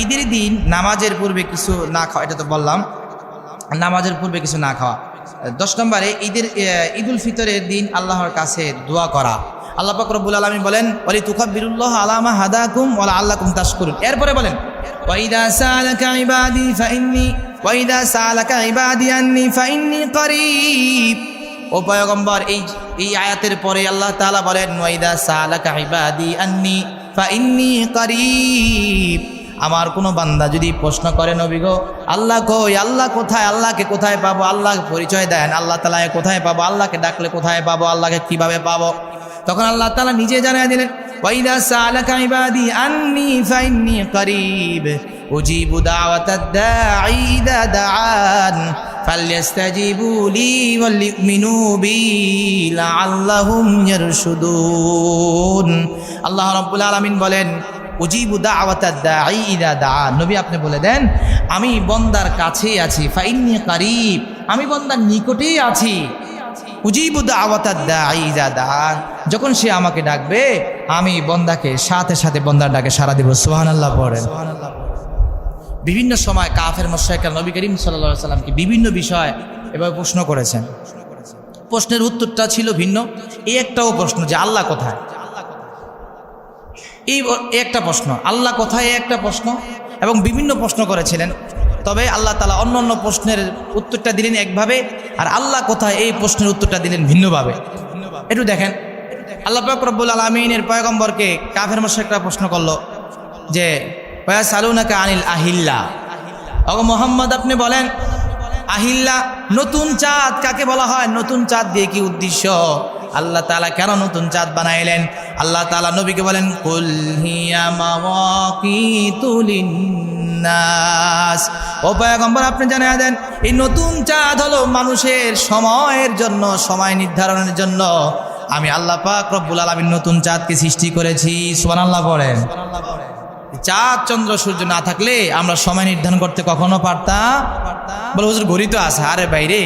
ঈদের দিন নামাজের পূর্বে কিছু না খাওয়া, এটা তো বললাম, নামাজের পূর্বে কিছু না খাওয়া। 10 নম্বরে ঈদুল ফিতরের দিন আল্লাহর কাছে দোয়া করা। আল্লাহ পাক রব্বুল আলামিন বলেন ওয়ালিতুকাব্বিরুল্লাহ আলা মা হাদাকুম ওয়া লাআল্লাকুম তাশকুরুন। এরপরে বলেন ওয়াইদা সালাকা ইবাদি আন্নি ফাইন্নী করিব। ও পয়গম্বর, এই আয়াতের পরে আল্লাহ তাআলা বলেন ওয়াইদা সালাকা ইবাদি আন্নি ফাইন্নী করিব। আমার কোনো বান্দা যদি প্রশ্ন করে নবী গো আল্লাহ কই, আল্লাহ কোথায়, আল্লাহকে কোথায় পাবো, আল্লাহ পরিচয় দেন, আল্লাহ তাআলা কোথায় পাবো, আল্লাহকে ডাকলে কোথায় পাবো, আল্লাহকে কিভাবে পাবো, তখন আল্লাহ তাআলা নিজে জানিয়ে দিলেন ওয়াইদা সালাকা ইবাদি আন্নি ফাইন্নী করিব উজিবু দাওয়াতাদ দাঈ ইযা দাআন। ফালইস্তাজিবু লি ওয়ালিউমিনু বি লাআল্লাহুম ইয়ারশুদুন। আল্লাহ রাব্বুল আলামিন বলেন, উজিবু দাওয়াতাদ দাঈ ইযা দাআন। নবী আপনি বলে দেন, আমি বন্দার কাছেই আছি। ফাইন্নী কারীব, আমি বন্দার নিকটেই আছি। উজিবু দাওয়াতাদ দাঈ ইযা দাআন, যখন সে আমাকে ডাকবে আমি বন্দাকে সাথে সাথে বন্দার ডাকে সাড়া দিব। সুবহানাল্লাহ পড়েন। বিভিন্ন সময় কাফের মুশরিকরা নবী করিম সাল্লাল্লাহু আলাইহি সাল্লামকে বিভিন্ন বিষয় এভাবে প্রশ্ন করেছেন। প্রশ্নের উত্তরটা ছিল ভিন্ন। এই একটাও প্রশ্ন যে আল্লাহ কোথায়, এই একটা প্রশ্ন, আল্লাহ কোথায় একটা প্রশ্ন, এবং বিভিন্ন প্রশ্ন করেছিলেন। তবে আল্লাহ তাআলা অন্য অন্য প্রশ্নের উত্তরটা দিলেন একভাবে, আর আল্লাহ কোথায় এই প্রশ্নের উত্তরটা দিলেন ভিন্নভাবে। একটু দেখেন, আল্লাহ পাক রব্বুল আলামিনের পয়গম্বরকে কাফের মুশরিকরা প্রশ্ন করলো যে ওয়াসালুনাকা আনিল আহিল্লা, ওগো মুহাম্মদ আপনি বলেন আহিল্লা নতুন চাঁদ কাকে বলা হয়, নতুন চাঁদ দিয়ে কি উদ্দেশ্য, আল্লাহ তাআলা কেন নতুন চাঁদ বানাইলেন। আল্লাহ তাআলা নবীকে বলেন কুল হিয়া মাওয়াকিতু লিন্নাস, ও পয়গম্বর আপনি জানিয়ে দেন এই নতুন চাঁদ হলো মানুষের সময়ের জন্য, সময় নির্ধারণের জন্য আমি আল্লাহ পাক রব্বুল আলামিন নতুন চাঁদকে সৃষ্টি করেছি। সুবহানাল্লাহ পড়েন। চাঁদ চন্দ্র সূর্য না থাকলে আমরা সময় নির্ধারণ করতে কখনো পারতাম? বলে হুজুর ঘড়ি তো আছে। আরে বাইরে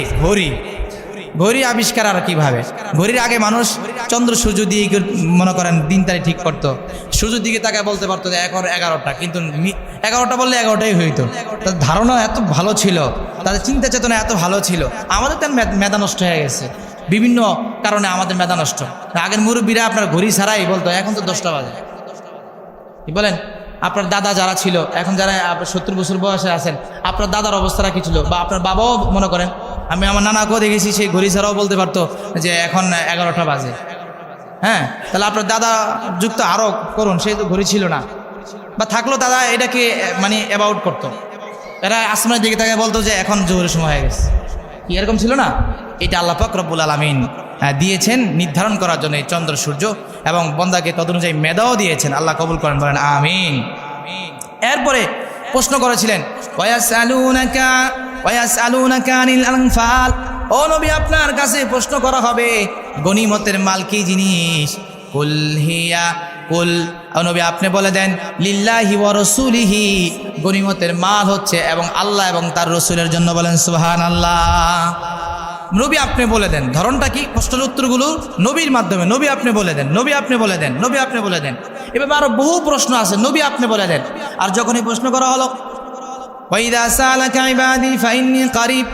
ঘড়ি আবিষ্কার আর কিভাবে? ঘড়ির আগে মানুষ চন্দ্র সূর্য দিয়ে মনে করেন দিন তারিখ ঠিক করতো, সূর্যের দিকে তাকায় বলতে পারতো যে এখন 11টা, কিন্তু 11টা বললে 11টাই হইতো। তাদের ধারণা এত ভালো ছিল, তাদের চিন্তা চেতনা এত ভালো ছিল। আমাদের তার মেধা নষ্ট হয়ে গেছে বিভিন্ন কারণে, আমাদের মেধা নষ্ট। আগের মুরব্বীরা আপনার ঘড়ি ছাড়াই বলতো এখন তো 10টা বাজে। কি বলেন? আপনার দাদা যারা ছিল, এখন যারা আপনার 70 বছর বয়সে আছেন, আপনার দাদার অবস্থাটা কি ছিল, বা আপনার বাবাও মনে করেন, আমি আমার নানাকেও দেখেছি সেই ঘড়ি ছাড়াও বলতে পারতো যে এখন 11টা বাজে। হ্যাঁ, তাহলে আপনার দাদা যুক্ত আরও করুন, সেই তো ঘড়ি ছিল না, বা থাকলো দাদা এটাকে মানে অ্যাবাউট করতো, এরা আসমানের দিকে তাকে বলতো যে এখন জোহরের সময় হয়ে গেছে। কি এরকম ছিল না? এটা আল্লাহ পাক রব্বুল আলামিন দিয়েছেন নির্ধারণ করার জন্য এই চন্দ্র সূর্য, এবং বন্দাকে তদনুযায়ী মেধাও দিয়েছেন। আল্লাহ কবুল করেন, বলেন আমিন। এরপরে প্রশ্ন করেছিলেন ওয়ায়াসআলুনাকা আনিল আনফাল, ও নবী আপনার কাছে প্রশ্ন করা হবে গনিমতের মাল কি জিনিস। কুল হিয়া, কুল, ও নবী আপনি বলে দেন লিল্লাহি ওয়া রাসূলিহি, গনিমতের মাল হচ্ছে এবং আল্লাহ এবং তার রাসূলের জন্য। বলেন সুবহানাল্লাহ। নবী আপনি বলে দেন, ধরনটা কি? প্রশ্নের উত্তরগুলো নবীর মাধ্যমে, নবী আপনি বলে দেন, নবী আপনি বলে দেন, নবী আপনি বলে দেন। এভাবে আরো বহু প্রশ্ন আছে, নবী আপনি বলে দেন। আর যখনই প্রশ্ন করা হলো ওয়াইদা সালাকা ইবাদি ফাইন্নী কারীব,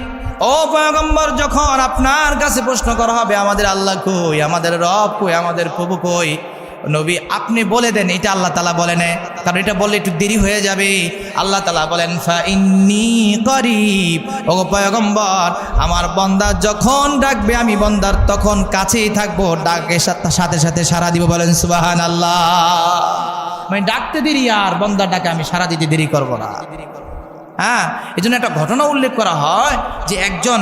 ও পয়গম্বর যখন আপনার কাছে প্রশ্ন করা হবে আমাদের আল্লাহ কই, আমাদের রব কই, আমাদের প্রভু কই, নবী আপনি বলে দেন এটা আল্লাহ তাআলা বলে নেয়, কারণ এটা বললে একটু দেরি হয়ে যাবে। আল্লাহ তাআলা বলেন ফাইন্নী কারীব, ও পয়গম্বর আমার বান্দা যখন ডাকবে আমি বান্দার তখন কাছেই থাকবো, ডাকের সাথে সাথে সাড়া দিব। বলেন সুবহানাল্লাহ। মানে ডাকতে দেরি আর বান্দার ডাকে আমি সাড়া দিতে দেরি করব না। হ্যাঁ, এই জন্য একটা ঘটনা উল্লেখ করা হয় যে একজন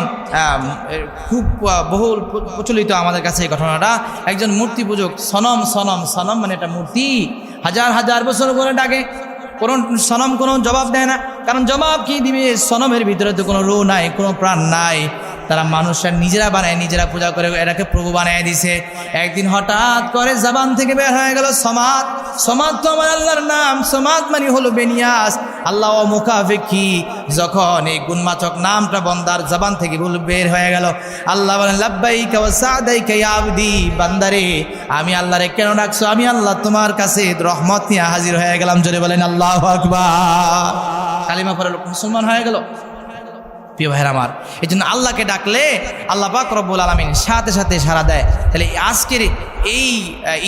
খুব বহুল প্রচলিত আমাদের কাছে এই ঘটনাটা, একজন মূর্তি পূজক সনম মানে একটা মূর্তি হাজার হাজার বছর করে ডাকে, কোনো সনম কোনো জবাব দেয় না। কারণ জবাব কি দিবে? সনমের ভিতরে তো কোনো রূহ নাই, কোনো প্রাণ নাই। তারা মানুষরা নিজেরা বানায়, নিজেরা পূজা করে এটাকে প্রভু বানিয়ে দিছে। একদিন হঠাৎ করে জবান থেকে বের হয়ে গেল সমাদ। সমাদ তো আমার আল্লাহর নাম, সমাদ মানে হলো বেনিয়াস, আল্লাহ ও মুখাফেক্ষি। যখন এই গুণমাচক নামটা বন্দার জবান থেকে বের হয়ে গেল, আল্লাহ বলেন লাব্বাইকা ওয়া সাদাইকা ইয়া আবদি, বান্দারে আমি আল্লাহরে কেন ডাকছো? আমি আল্লাহ তোমার কাছে রহমত নিয়ে হাজির হয়ে গেলাম। জোরে বলেন আল্লাহু আকবার। কালিমা পড়ে লোক মুসলমান হয়ে গেল। প্রিয় ভাইরা আমার, এই জন্য আল্লাহকে ডাকলে আল্লাহ পাক রব্বুল আলামিন সাথে সাথে সাড়া দেয়। তাহলে আজকের এই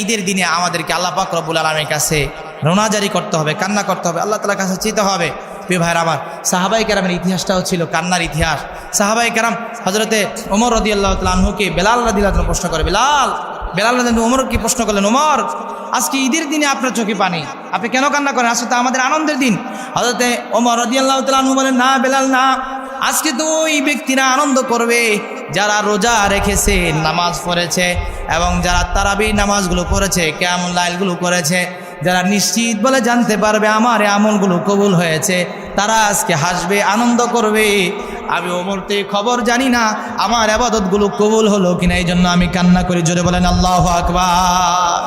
ঈদের দিনে আমাদেরকে আল্লাহ পাক রব্বুল আলামিনের কাছে রোনাজারি করতে হবে, কান্না করতে হবে, আল্লাহ তাআলার কাছে চেতে হবে। প্রিয় ভাইরা আমার, সাহাবায়ে কেরামের ইতিহাসটাও ছিল কান্নার ইতিহাস। সাহাবায়ে কেরাম হযরতে ওমর রাদিয়াল্লাহু তাআলা আনহুকে বেলাল রাদিয়াল্লাহু তাআলা প্রশ্ন করে, বেলাল রাদিয়াল্লাহু ওমরকে প্রশ্ন করলেন, ওমর আজকে ঈদের দিনে আপনার চোখে পানি, আপনি কেন কান্না করেন? আজকে তো আমাদের আনন্দের দিন। হযরতে ওমর রাদিয়াল্লাহু তাআলা আনহু বলেন, না বেলাল না, আজকে তো ওই ব্যক্তিরা আনন্দ করবে যারা রোজা রেখেছে, নামাজ পড়েছে, এবং যারা তারাবির নামাজগুলো পড়েছে, কিয়ামুল লাইলগুলো করেছে, যারা নিশ্চিত বলে জানতে পারবে আমার এই আমলগুলো কবুল হয়েছে, তারা আজকে হাসবে, আনন্দ করবে। আমি ও মুহূর্তে খবর জানি না আমার ইবাদতগুলো কবুল হলো কিনা, এই জন্য আমি কান্না করি। জোরে বলেন আল্লাহু আকবার।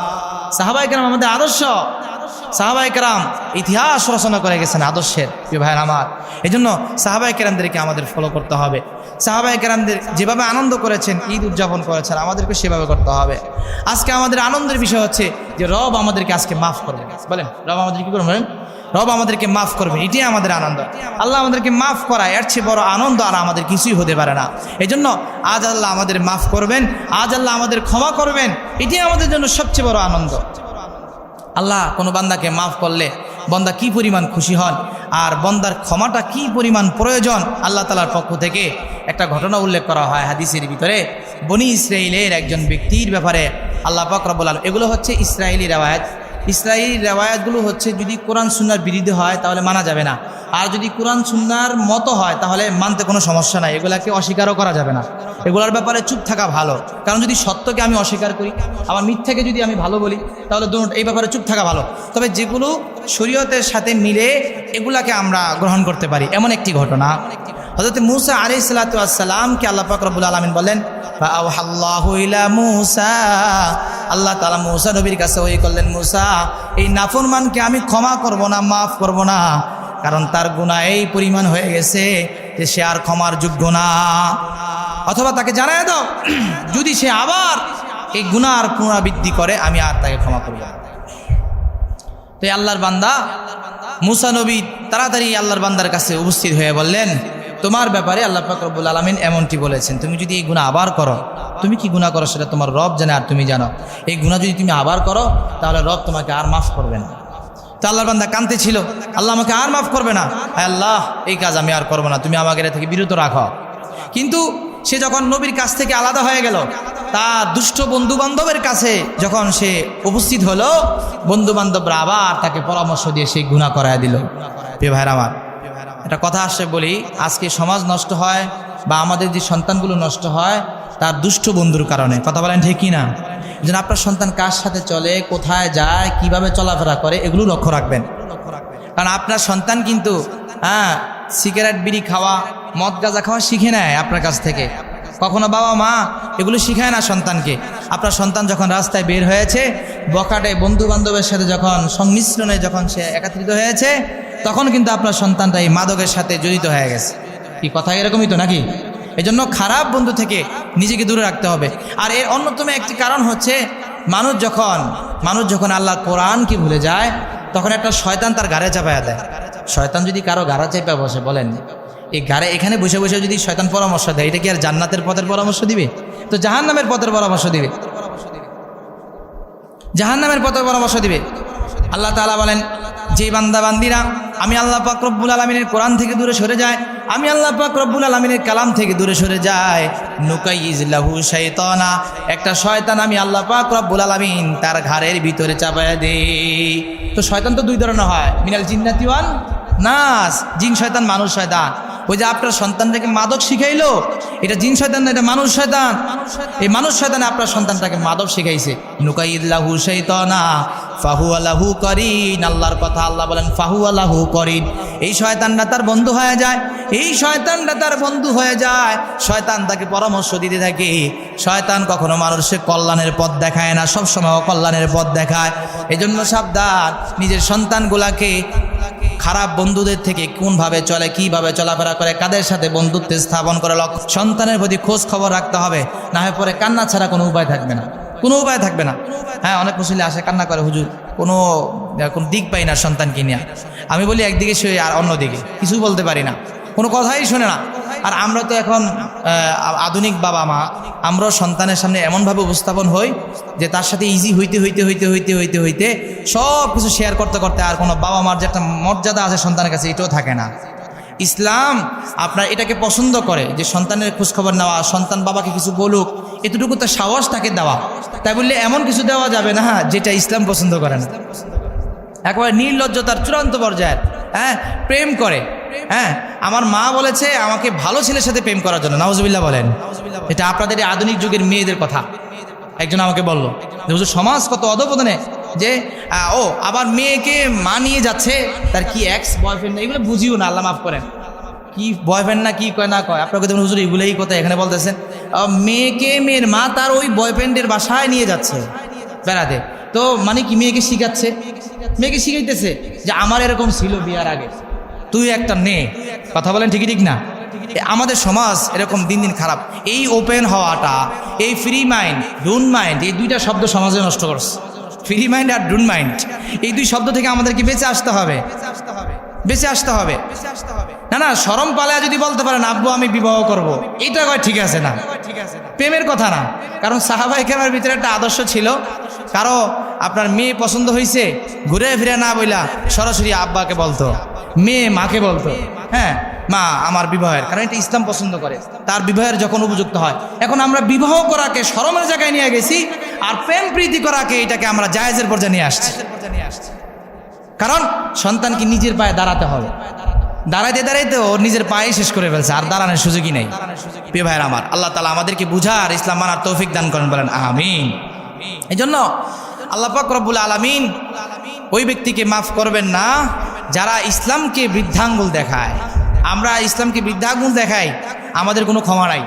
সাহাবায়ে কেরাম আমাদের আদর্শ, সাহাবায়ে কেরাম ইতিহাস রচনা করে গেছেন আদর্শের। প্রিয় ভাইয়ের আমার, এই জন্য সাহাবায়ে কেরামদেরকে আমাদের ফলো করতে হবে। সাহাবায়ে কেরামদের যেভাবে আনন্দ করেছেন, ঈদ উদযাপন করেছেন, আমাদেরকে সেভাবে করতে হবে। আজকে আমাদের আনন্দের বিষয় হচ্ছে যে রব আমাদেরকে আজকে মাফ করবেন। বলেন রব আমাদের কি করবেন? রব আমাদেরকে মাফ করবেন, এটাই আমাদের আনন্দ। আল্লাহ আমাদেরকে মাফ করা এর চেয়ে বড় আনন্দ আর আমাদের কিছুই হতে পারে না। এই জন্য আজ আল্লাহ আমাদের মাফ করবেন, আজ আল্লাহ আমাদের ক্ষমা করবেন, এটাই আমাদের জন্য সবচেয়ে বড় আনন্দ। আল্লাহ কোনো বান্দাকে মাফ করলে বান্দা কি পরিমাণ খুশি হন, আর বান্দার ক্ষমাটা কি পরিমাণ প্রয়োজন। আল্লাহ তাআলার পক্ষ থেকে একটা ঘটনা উল্লেখ করা হয় হাদিসের ভিতরে। বনি ইসরাইলের একজন ব্যক্তির ব্যাপারে আল্লাহ পাক রব্বুল আলামিন, এগুলো হচ্ছে ইসরায়েলি রেওয়ায়াত। ইসরায়েলি রেওয়ায়াতগুলো হচ্ছে যদি কোরআন সুন্নাহর বিরুদ্ধে হয় তাহলে মানা যাবে না, আর যদি কোরআন সুন্নাহর মতো হয় তাহলে মানতে কোনো সমস্যা নাই, এগুলাকে অস্বীকারও করা যাবে না। এগুলোর ব্যাপারে চুপ থাকা ভালো, কারণ যদি সত্যকে আমি অস্বীকার করি, আবার মিথ্যাকে যদি আমি ভালো বলি, তাহলে এই ব্যাপারে চুপ থাকা ভালো। তবে যেগুলো শরীয়তের সাথে মিলে এগুলাকে আমরা গ্রহণ করতে পারি। এমন একটি ঘটনা, হযরত মূসা আলাইহিস সালাতু ওয়াস সালামকে আল্লাহ পাক রব্বুল আলামিন বলেন ফাআওহাল্লাহু ইলা মূসা, আল্লাহ তাআলা মূসা নবীর কাছে ওহী করলেন, মূসা এই নাফরমানকে আমি ক্ষমা করব না, মাফ করব না, কারণ তার গুনাহ এই পরিমাণ হয়ে গেছে যে সে আর ক্ষমার যোগ্য না। অথবা তাকে জানায় দাও যদি সে আবার এই গুনার পুনরাবৃত্তি করে আমি আর তাকে ক্ষমা করব না। তো আল্লাহর বান্দা মূসা নবী তাড়াতাড়ি আল্লাহর বান্দার কাছে উপস্থিত হয়ে বললেন, তোমার ব্যাপারে আল্লাহ পাক রব্বুল আলামিন এমনটি বলেছেন, তুমি যদি এই গুনাহ আবার করো, তুমি কি গুনাহ করো সেটা তোমার রব জানে আর তুমি জানো, এই গুনাহ যদি তুমি আবার করো তাহলে রব তোমাকে আর মাফ করবে না। তো আল্লাহর বান্দা কাঁদতে ছিল, আল্লাহ আমাকে আর মাফ করবে না, আল্লাহ এই কাজ আমি আর করবো না, তুমি আমাকে এটা থেকে বিরত রাখো। কিন্তু সে যখন নবীর কাছ থেকে আলাদা হয়ে গেল, তার দুষ্ট বন্ধু বান্ধবের কাছে যখন সে উপস্থিত হলো, বন্ধু বান্ধবরা আবার তাকে পরামর্শ দিয়ে সেই গুনাহ করায় দিল। প্রিয় ভাইরা আমার, একটা কথা আসছে বলি, আজকে সমাজ নষ্ট হয় বা আমাদের যে সন্তানগুলো নষ্ট হয় তার দুষ্ট বন্ধুর কারণে। কথা বলেন ঠিক কি না? যেন আপনার সন্তান কার সাথে চলে, কোথায় যায়, কিভাবে চলাফেরা করে, এগুলো লক্ষ্য রাখবেন। কারণ আপনার সন্তান কিন্তু সিগারেট বিড়ি খাওয়া, মদ গাঁজা খাওয়া শিখে নেয় আপনার কাছ থেকে। কখনো বাবা মা এগুলো শিখায় না সন্তানকে। আপনার সন্তান যখন রাস্তায় বের হয়েছে, বখাটে বন্ধু বান্ধবের সাথে যখন সংমিশ্রণে যখন সে একত্রিত হয়েছে, তখন কিন্তু আপনার সন্তানটা এই মাদকের সাথে জড়িত হয়ে গেছে। কি কথা এরকমই তো নাকি? এই জন্য খারাপ বন্ধু থেকে নিজেকে দূরে রাখতে হবে। আর এর অন্যতম একটি কারণ হচ্ছে মানুষ যখন আল্লাহর কোরআনকে ভুলে যায়, তখন একটা শয়তান তার গাড়ে চাপায়া দেয়। শয়তান যদি কারো গাড়া চাপা বসে, বলেন এই গাড়ে এখানে বসে বসে যদি শয়তান পরামর্শ দেয়, এটা কি আর জান্নাতের পথের পরামর্শ দিবে? তো জাহান্নামের পথের পরামর্শ দিবে, জাহান্নামের পথের পরামর্শ দিবে। আল্লাহ তাআলা বলেন, যে বান্দা বান্দিরা আমি আল্লাহ পাক রব্বুল আলামিনের কোরআন থেকে দূরে সরে যায়, আমি আল্লাহ পাক রব্বুল আলামিনের কালাম থেকে দূরে সরে যায়, নুকাইজ লাহু শাইতানা, একটা শয়তান আমি আল্লাহ পাক রব্বুল আলামিন তার ঘাড়ের ভিতরে চাপায়া দেই। তো শয়তান তো দুই ধরনের হয়, মিনাল জিন্নাতি ওয়ান নাস, জিন শয়তান, মানুষ শয়তান। ওই যে আপনার সন্তানটাকে মাদক শিখাইলো, এটা জিন শয়তান না, এটা মানুষ শয়তান। এই মানুষ শয়তানে আপনার সন্তানটাকে মাদক শিখাইছে। নুকাইল্লাহু শাইতানা ফাহুয়া লাহু করিন, আল্লাহর কথা, আল্লাহ বলেন ফাহুয়া লাহু করিন। এই শয়তানটা তার বন্ধু হয়ে যায়, এই শয়তানটা তার বন্ধু হয়ে যায়। শয়তান তাকে পরামর্শ দিতে থাকে। শয়তান কখনো মানুষের কল্যাণের পথ দেখায় না, সবসময় অকল্যাণের পথ দেখায়। এজন্য সাবধান, নিজের সন্তানগুলাকে খারাপ বন্ধুদের থেকে কোনভাবে চলে, কিভাবে চলাফেরা করে, কাদের সাথে বন্ধুত্ব স্থাপন করে, সন্তানের প্রতি খোঁজ খবর রাখতে হবে। না হয় পরে কান্না ছাড়া কোনো উপায় থাকবে না, কোনো উপায় থাকবে না। হ্যাঁ, অনেক মুসল্লি আসে কান্না করে, হুজুর কোনো দিক পাই না সন্তানকে নিয়ে। আমি বলি একদিকে শুয়ে আর অন্যদিকে কিছু বলতে পারি না, কোনো কথাই শোনে না। আর আমরা তো এখন আধুনিক বাবা মা, আমরাও সন্তানের সামনে এমনভাবে উপস্থাপন হই যে তার সাথে ইজি হইতে হইতে হইতে হইতে হইতে হইতে সব কিছু শেয়ার করতে করতে আর কোনো বাবা মার যে একটা মর্যাদা আছে সন্তানের কাছে, এটাও থাকে না। ইসলাম আপনার এটাকে পছন্দ করে যে সন্তানের খোঁজখবর নেওয়া, সন্তান বাবাকে কিছু বলুক, এতটুকু তার সাহস তাকে দেওয়া। তাই বললে এমন কিছু দেওয়া যাবে না যেটা ইসলাম পছন্দ করে না। একবারে নির্লজ্জতার চূড়ান্ত পর্যায়ের, প্রেম করে। আমার মা বলেছে আমাকে ভালো ছেলের সাথে প্রেম করার জন্য, নাউজুবিল্লাহ বলেন। এটা আপনাদের আধুনিক যুগের মেয়েদের কথা। একজন আমাকে বললো যে হুজুর সমাজ কত অধপতনে, যে আবার মেয়েকে মা নিয়ে যাচ্ছে, তার কি এক্স বয়ফ্রেন্ড, এগুলো বুঝিও না, আল্লাহ মাফ করেন। কি বয়ফ্রেন্ড না কি কয় না কয়, আপনাকে তো হুজুর এগুলোই কথা এখানে বলতেছেন। মেয়েকে মেয়ের মা তার ওই বয়ফ্রেন্ডের বাসায় নিয়ে যাচ্ছে বেড়াতে, তো মানে কি মেয়েকে শিখাচ্ছে, মেয়েকে শিখাইতেছে যে আমার এরকম ছিল বিয়ার আগে, তুই একটা নে। কথা বলেন ঠিকই ঠিক না? আমাদের সমাজ এরকম দিন দিন খারাপ। এই ওপেন হওয়াটা, এই ফ্রি মাইন্ড, ডোন্ট মাইন্ড, এই দুইটা শব্দ সমাজে নষ্ট করছে। ফ্রি মাইন্ড আর ডোন্ট মাইন্ড, এই দুই শব্দ থেকে আমাদেরকে বেঁচে আসতে হবে, বেঁচে আসতে হবে। না না, শরম পালে যদি বলতে পারেন আব্বু আমি বিবাহ করব, এটা কয় ঠিক আছে না, প্রেমের কথা না। কারণ সাহাবায়ে কেরামের ভিতরে একটা আদর্শ ছিল, কারো আপনার মেয়ে পছন্দ হয়েছে ঘুরে ফিরে না বইলা সরাসরি আব্বাকে বলতো, মেয়ে মাকে বলতো, হ্যাঁ মা আমার বিবাহের, কারণ এটা ইসলাম পছন্দ করে, তার বিবাহের যখন উপযুক্ত হয়। এখন আমরা বিবাহ করাকে শরমের জায়গায় নিয়ে গেছি, আর প্রেম প্রীতি করাকে এটাকে আমরা জায়েজের পর্যায়ে নিয়ে আসছি। কারণ সন্তানকে নিজের পায়ে দাঁড়াতে হবে, দাঁড়াইতে দাঁড়াইতে ওর নিজের পায়ে শেষ করে ফেলছে, আর দাঁড়ানোর সুযোগই নেই। প্রিয় ভাইয়ের আমার, আল্লাহ তাআলা আমাদেরকে বুঝার, ইসলাম মানার তৌফিক দান করেন, বলেন আমিন। এই জন্য আল্লাহ পাক রব্বুল আলামিন ওই ব্যক্তিকে মাফ করবেন না যারা ইসলামকে বৃদ্ধাঙ্গুল দেখায়। আমরা ইসলামকে বৃদ্ধাঙ্গুল দেখাই, আমাদের কোনো ক্ষমা নাই,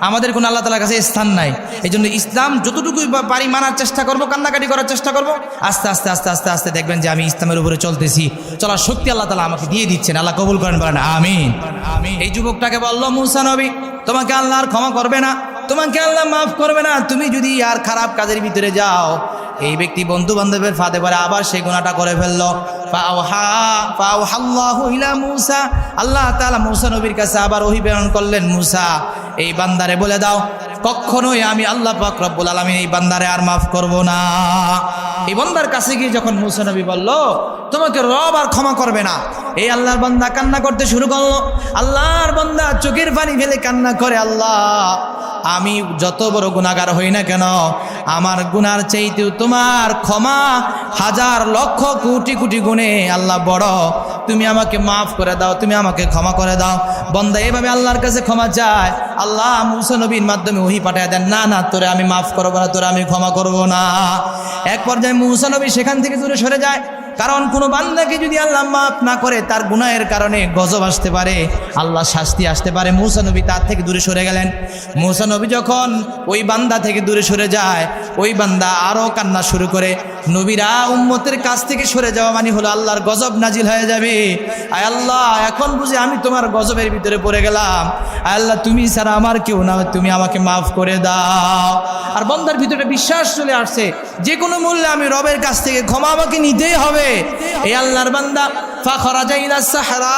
আমাদের কোনো আল্লাহ তাআলার কাছে স্থান নাই। এই জন্য ইসলাম যতটুকু পারি মানার চেষ্টা করব, কান্নাকাটি করার চেষ্টা করব। আস্তে আস্তে আস্তে আস্তে আস্তে দেখবেন যে আমি ইসলামের উপরে চলতেছি, চলার শক্তি আল্লাহ তাআলা আমাকে দিয়ে দিচ্ছেন। আল্লাহ কবুল করেন, বলেন আমিন। এই যুবকটাকে বলল মুসা নবী, তোমাকে আল্লাহ আর ক্ষমা করবে না, তোমাকে আল্লাহ মাফ করবে না, তুমি যদি আর খারাপ কাজের ভিতরে যাও। এই ব্যক্তি বন্ধু বান্ধবের ফাঁদে পড়ে আবার সেই গুনাহটা করে ফেললো। ফাআওহাল্লাহু ইলা মূসা, আল্লাহ তাআলা মূসা নবীর কাছে আবার ওহী প্রেরণ করলেন, মূসা এই বান্দারে বলে দাও কখনোই আমি আল্লাহ পাক রব্বুল আলামিন এই বান্দারে আর মাফ করব না। এই বান্দার কাছে গিয়ে যখন মূসা নবী বলল তোমাকে রব আর ক্ষমা করবে না, এই আল্লাহর বান্দা কান্না করতে শুরু করলো। আল্লাহর বান্দা চোখের পানি ফেলে কান্না করে, আল্লাহ আমি যত বড় গুনাহগার হই না কেন, আমার গুনার চাইতেও তোমার ক্ষমা হাজার লক্ষ কোটি কোটি গুণে আল্লাহ বড়, তুমি আমাকে মাফ করে দাও, তুমি আমাকে ক্ষমা করে দাও। বান্দা এভাবে আল্লাহর কাছে ক্ষমা চায়, আল্লাহ মূসা নবীর মাধ্যমে ওহী পাঠিয়ে দেন, না না তোরে আমি মাফ করবো না, তোরে আমি ক্ষমা করবো না। এক পর্যায়ে মূসা নবী সেখান থেকে দূরে সরে যায়, কারণ কোনো বান্দাকে যদি আল্লাহ মাফ না করে তার গুনাহের কারণে গজব আসতে পারে, আল্লাহ শাস্তি আসতে পারে। মূসা নবী তার থেকে দূরে সরে গেলেন। মূসা নবী যখন ওই বান্দা থেকে দূরে সরে যায়, ওই বান্দা আরও কান্না শুরু করে। নবীরা উম্মতের কাছ থেকে সরে যাওয়া মানে হলো আল্লাহর গজব নাজিল হয়ে যাবে। আয় আল্লাহ, এখন বুঝি আমি তোমার গজবের ভিতরে পড়ে গেলাম, আয় আল্লাহ তুমি ছাড়া আমার কেউ না, তুমি আমাকে মাফ করে দাও। আর বান্দার ভিতরে বিশ্বাস চলে আসছে যে কোনো মূল্যে আমি রবের কাছ থেকে ক্ষমা আমাকে নিতেই হবে। এই আল্লাহর বান্দা ফাখরাজা ইলা সাহরা,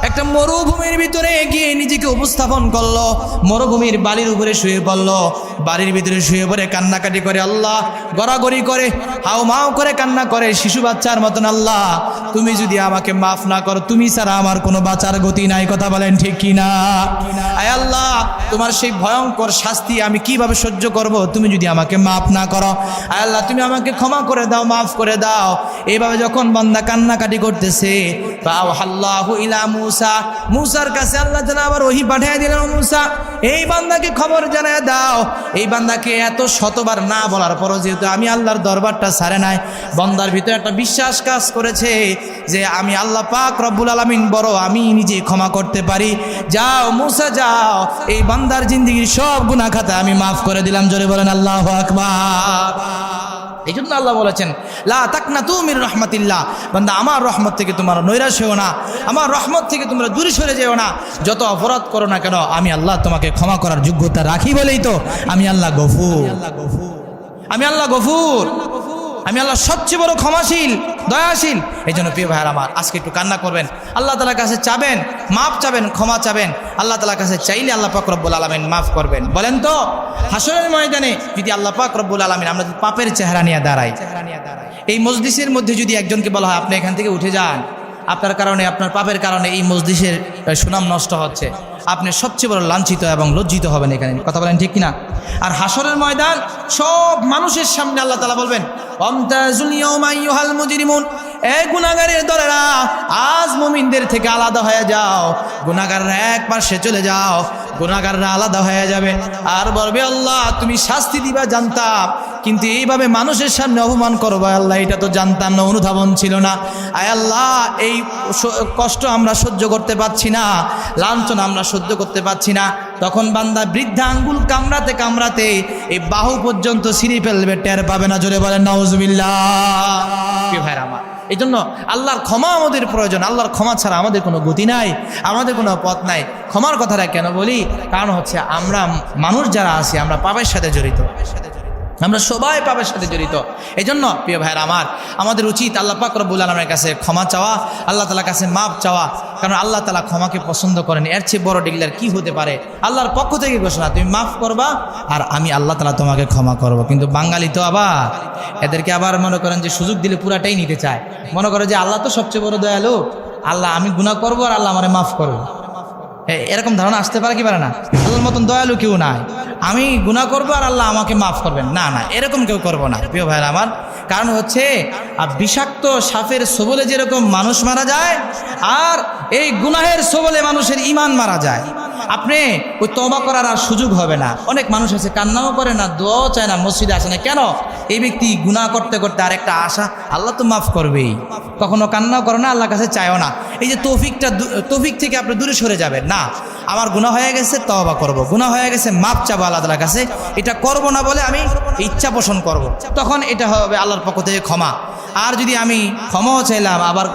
একটা মরুভূমির ভিতরে গিয়ে নিজেকে উপস্থাপন করলো, মরুভূমির বালির উপরে শুয়ে পড়লো, বাড়ির ভিতরে শুয়ে পড়ে কান্নাকাটি করে, আল্লাহ গড়াগড়ি করে হাউ মাউ করে কান্না করে শিশু বাচ্চার মতন, আল্লাহ তুমি যদি আমাকে মাফ না করো, তুমি ছাড়া আমার কোনো বাঁচার গতি নাই। কথা বলেন ঠিক কিনা? আয় আল্লাহ, তোমার সেই ভয়ঙ্কর শাস্তি আমি কিভাবে সহ্য করব, তুমি যদি আমাকে মাফ না করো। আয় আল্লাহ তুমি আমাকে ক্ষমা করে দাও, মাফ করে দাও। এইভাবে যখন বান্দা কান্নাকাটি করতেছে, ফাআওহাল্লাহু ইলা মূসা, মূসার কাছে আল্লাহ তাআলা আবার ওহী পাঠিয়ে দিলেন, মূসা এই বান্দাকে খবর জানায় দাও। এই বান্দাকে এত শতবার না বলার পরও যেহেতু আমি আল্লাহর দরবারটা ছাড়ে নাই, বান্দার ভিতরে একটা বিশ্বাস কাজ করেছে যে আমি আল্লাহ পাক রব্বুল আলামিন বড়, আমি নিজে ক্ষমা করতে পারি। যাও মূসা যাও, এই বান্দার জিন্দেগির সব গুনাহ খাতা আমি মাফ করে দিলাম। জোরে বলেন আল্লাহু আকবার। এই জন্য আল্লাহ বলেছেন লা তাকনাতু মির রাহমাতিল্লাহ, বান্দা আমার রহমত থেকে তোমরা নৈরাশ হও না, আমার রহমত থেকে তোমরা দূরে সরে যেও না। যত অপরাধ করো না কেন আমি আল্লাহ তোমাকে ক্ষমা করার যোগ্যতা রাখি বলেই তো আমি আল্লাহ গফুর, আমি আল্লাহ গফুর, আমি আল্লাহ সবচেয়ে বড় ক্ষমাশীল, দয়াশীল। এই জন্য প্রিয় ভাইয়ের আমার, আজকে একটু কান্না করবেন, আল্লাহ তাআলার কাছে চাবেন, মাফ চাবেন, ক্ষমা চাবেন। আল্লাহ তাআলার কাছে চাইলে আল্লাহ পাক রব্বুল আলামিন মাফ করবেন। বলেন তো হাসরের ময়দানে যদি আল্লাহ পাক রব্বুল আলামিন আমরা যদি পাপের চেহারা নিয়ে দাঁড়াই, এই মজলিসের মধ্যে যদি একজনকে বলা হয় আপনি এখান থেকে উঠে যান, আপনার কারণে, আপনার পাপের কারণে এই মজলিসের সুনাম নষ্ট হচ্ছে, আপনি সবচেয়ে বড় লাঞ্ছিত এবং লজ্জিত হবেন এখানে। কথা বলেন ঠিক কিনা? আর হাসরের ময়দান সব মানুষের সামনে আল্লাহ তাআলা বলবেন ওয়ামতাজুল ইয়াওমা আইয়ুহাল মুজরিমুন, এ গুনাহগারের দলেরা আজ মুমিনদের থেকে আলাদা হয়ে যাও, গুনাহগাররা এক পাশে চলে যাও, গুনাহগাররা আলাদা হয়ে যাবে আর বলবে আল্লাহ তুমি শাস্তি দিবা জানতাম, কিন্তু এইভাবে মানুষের সামনে অপমান করবো আল্লাহ এটা তো জানতাম না, অনুধাবন ছিল না। আয় আল্লাহ এই কষ্ট আমরা সহ্য করতে পারছি না, লাঞ্ছনা আমরা সহ্য করতে পারছি না। তখন বান্দা বৃদ্ধা আঙ্গুল কামড়াতে কামড়াতে এই বাহু পর্যন্ত ছিঁড়ে ফেলবে, টের পাবে না। জোরে বলেন নাউজুবিল্লাহ। ভাইরা আমার, এই জন্য আল্লাহর ক্ষমা আমাদের প্রয়োজন। আল্লাহর ক্ষমা ছাড়া আমাদের কোনো গতি নাই, আমাদের কোনো পথ নাই। ক্ষমার কথাটা কেন বলি? কারণ হচ্ছে আমরা মানুষ যারা আছি আমরা পাপের সাথে জড়িত, আমরা সবাই পাপের সাথে জড়িত। এই জন্য প্রিয় ভাইয়ের আমার, আমাদের উচিত আল্লাহ পাক রব্বুল আলামিনের কাছে ক্ষমা চাওয়া, আল্লাহ তাআলার কাছে মাপ চাওয়া। কারণ আল্লাহ তাআলা ক্ষমাকে পছন্দ করেন। এর চেয়ে বড় ডিক্লেয়ার কি হতে পারে? আল্লাহর পক্ষ থেকে ঘোষণা, তুমি মাফ করবা আর আমি আল্লাহ তাআলা তোমাকে ক্ষমা করব। কিন্তু বাঙালি তো আবার এদেরকে আবার মনে করেন যে সুযোগ দিলে পুরাটাই নিতে চায়। মনে করে যে আল্লাহ তো সবচেয়ে বড় দয়ালু, আল্লাহ আমি গুনাহ করবো আর আল্লাহ আমারে মাফ করবো। এরকম ধারণা আসতে পারে কি পারে না? আল্লাহর মতন দয়ালু কেউ নাই, আমি গুনাহ করবো আর আল্লাহ আমাকে মাফ করবেন। না না, এরকম কেউ করবো না প্রিয় ভাইরা আমার। কারণ হচ্ছে বিষাক্ত সাপের ছোবলে যেরকম মানুষ মারা যায়, আর এই গুনাহের ছোবলে মানুষের ঈমান মারা যায়। আপনি ওই তওবা করার আর সুযোগ হবে না। অনেক মানুষ আছে কান্নাও করে না, দোয়াও চায় না, মসজিদে আসে না। কেন? এই ব্যক্তি গুনাহ করতে করতে আর একটা আশা, আল্লাহ তো মাফ করবেই। কখনো কান্নাও করে না, আল্লাহর কাছে চায়ও না। এই যে তৌফিক থেকে আপনি দূরে সরে যাবেন না। আমার গুনাহ হয়ে গেছে, তওবা করব, গুনাহ হয়ে গেছে, মাপ চাবো আল্লাহ তাআলার কাছে। এটা করব না বলে আমি ইচ্ছা পোষণ করব, তখন এটা হবে আল্লাহর পক্ষ থেকে ক্ষমা। আর যদি আমি ক্ষমাও চাইলাম, আবার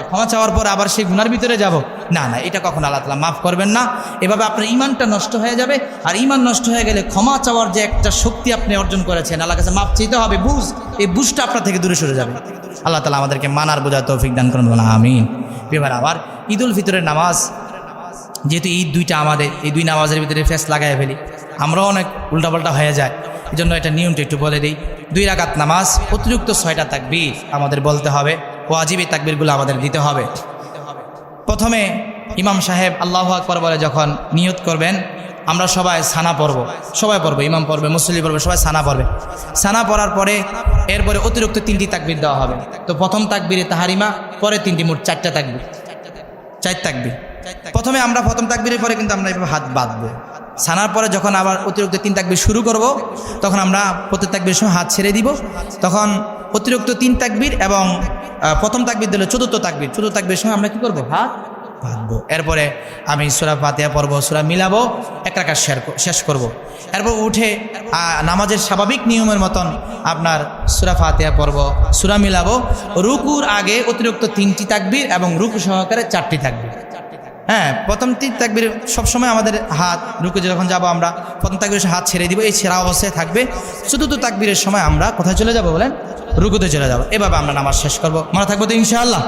ক্ষমা চাওয়ার পর আবার সেই গুনার ভিতরে যাব, না না, এটা কখন আল্লাহ তাআলা মাফ করবেন না। এভাবে আপনার ঈমানটা নষ্ট হয়ে যাবে। আর ঈমান নষ্ট হয়ে গেলে ক্ষমা চাওয়ার যে একটা শক্তি আপনি অর্জন করেছেন, আল্লাহর কাছে মাপ চাইতে হবে, এই বুঝটা আপনার থেকে দূরে সরে যাবে। আল্লাহ তাআলা আমাদেরকে মানার বোঝার তৌফিক দান করুন, আমিন। এবার আবার ঈদুল ফিতরের নামাজ, যেহেতু ঈদ দুইটা আমাদের, এই দুই নামাজের ভিতরে ফেস লাগাই ফেলি, আমরাও অনেক উল্টাপাল্টা হয়ে যায়। এই জন্য এটা নিয়মটা একটু বলে দিই। 2 রাকাত নামাজ, অতিরিক্ত 6টা তাকবীর আমাদের বলতে হবে, ওয়াজিব এই তাকবীরগুলো আমাদের দিতে হবে। প্রথমে ইমাম সাহেব আল্লাহু আকবার বলে যখন নিয়ত করবেন, আমরা সবাই সানা পড়ব, সবাই পড়বো, ইমাম পড়বে, মুসল্লি পড়বে, সবাই সানা পড়বে। সানা পড়ার পরে এরপরে অতিরিক্ত 3টি তাকবীর দেওয়া হবে। তো প্রথম তাকবীরে তাহারিমা, পরে 3টি, মোট 4টা তাকবীর, 4 তাকবীর। প্রথমে আমরা প্রথম তাকবীরের পরে কিন্তু আমরা এভাবে হাত বাঁধবো। সানার পরে যখন আবার অতিরিক্ত 3 তাকবীর শুরু করব, তখন আমরা প্রত্যেক তাকবীরের সময় হাত ছেড়ে দিব। তখন অতিরিক্ত 3 তাকবীর এবং প্রথম তাকবীর দিলে 4th তাকবীর, 4th তাকবীরের সময় আমরা কি করব? হাত বাঁধবো। এরপরে আমি সূরা ফাতিহা পড়ব, সূরা মিলাবো, 1 রাকাত শেষ করব। এরপর উঠে নামাজের স্বাভাবিক নিয়মের মতন আপনার সূরা ফাতিহা পড়ব, সূরা মিলাবো। রুকুর আগে অতিরিক্ত 3টি তাকবীর এবং রুকু সহকারে 4টি তাকবীর। হ্যাঁ, প্রথম 3 তাকবীর সবসময় আমাদের হাত, রুকু যখন যাব আমরা প্রথম তাকবীরের হাত ছেড়ে দিব, এই ছেঁড়া অবস্থায় থাকবে। 4th তাকবীরের সময় আমরা কোথায় চলে যাব বলেন? রুকুতে চলে যাব। এভাবে আমরা নামাজ শেষ করব। মনে থাকবো তো ইনশাআল্লাহ?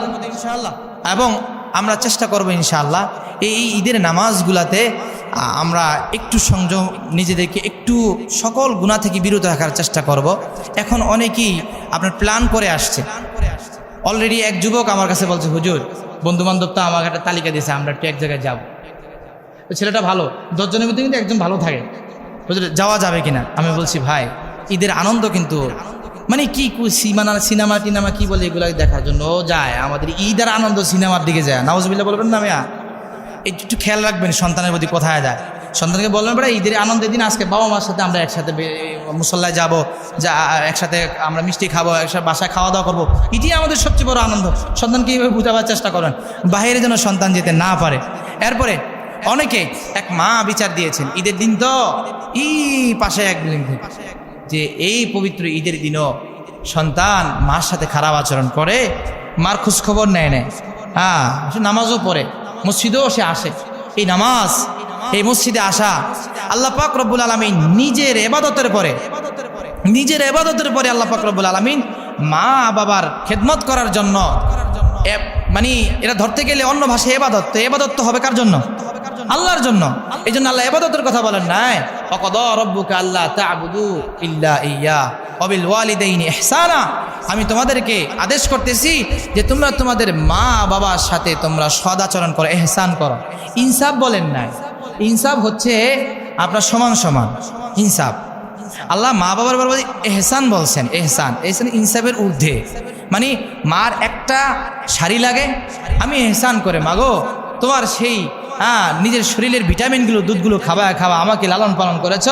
এবং আমরা চেষ্টা করব ইনশাআল্লাহ এই ঈদের নামাজগুলাতে আমরা একটু সংযম, নিজেদেরকে একটু সকল গুনাহ থেকে বিরত রাখার চেষ্টা করব। এখন অনেকেই আপনার প্ল্যান করে আসছে। অলরেডি এক যুবক আমার কাছে বলছে, হুজুর বন্ধু বান্ধব তো আমাকে একটা তালিকা দিয়েছে, আমরা একটু এক জায়গায় যাব। তো ছেলেটা ভালো, 10 জনের মধ্যে কিন্তু একজন ভালো থাকে, হুজুর যাওয়া যাবে কিনা? আমি বলছি ভাই, ঈদের আনন্দ কিন্তু মানে কি সিনেমা টিনেমা কি বলে এগুলো দেখার জন্য যায়, আমাদের ঈদের আনন্দ সিনেমার দিকে যায়। নাউজুবিল্লাহ বলবেন না মিয়া? একটু খেয়াল রাখবেন সন্তানের প্রতি কোথায় যায়। সন্তানকে বলবেন ভাই ঈদের আনন্দের দিন আজকে বাবা মার সাথে আমরা একসাথে মুসল্লায় যাব, যা একসাথে আমরা মিষ্টি খাবো, একসাথে বাসায় খাওয়া দাওয়া করবো, এটি আমাদের সবচেয়ে বড় আনন্দ। সন্তানকে এইভাবে বুঝাবার চেষ্টা করেন, বাইরে যেন সন্তান যেতে না পারে। এরপরে অনেকে এক মা বিচার দিয়েছেন, ঈদের দিন তো পাশে এক বিল্ডিং থেকে, যে এই পবিত্র ঈদের দিনও সন্তান মার সাথে খারাপ আচরণ করে, মার খোঁজখবর নেয়, হ্যাঁ সে নামাজও পড়ে, মসজিদেও সে আসে। এই নামাজ, এই মসজিদে আসা, আল্লাহ পাক রব্বুল আলামিন নিজের ইবাদতের পরে আল্লাহ পাক রব্বুল আলামিন মা বাবার খেদমত করার জন্য, মানে এটা ধরতে গেলে অন্য ভাষায় ইবাদত, তো ইবাদত তো হবে কার জন্য? আল্লাহর জন্য। এই জন্য আল্লাহ ইবাদতের কথা বলেন নাই, ওয়াকাদা রাব্বুকা আল্লা তা'বুদু ইল্লা ইয়্যা ওয়া বিল ওয়ালিদাইনি ইহসানা। আমি তোমাদেরকে আদেশ করতেছি যে তোমরা তোমাদের মা বাবার সাথে তোমরা সদাচরণ করো, ইহসান করো। ইনসাফ বলেন নাই, ইনসাফ হচ্ছে আপনার সমান সমান ইনসাফ। আল্লাহ মা বাবার বরাবর ইহসান বলছেন, ইহসান ইনসাফের ঊর্ধ্বে। মানে মার একটা শাড়ি লাগে, আমি ইহসান করে মাগো তোমার সেই নিজের শরীরের ভিটামিনগুলো দুধগুলো খাওয়া আমাকে লালন পালন করেছ,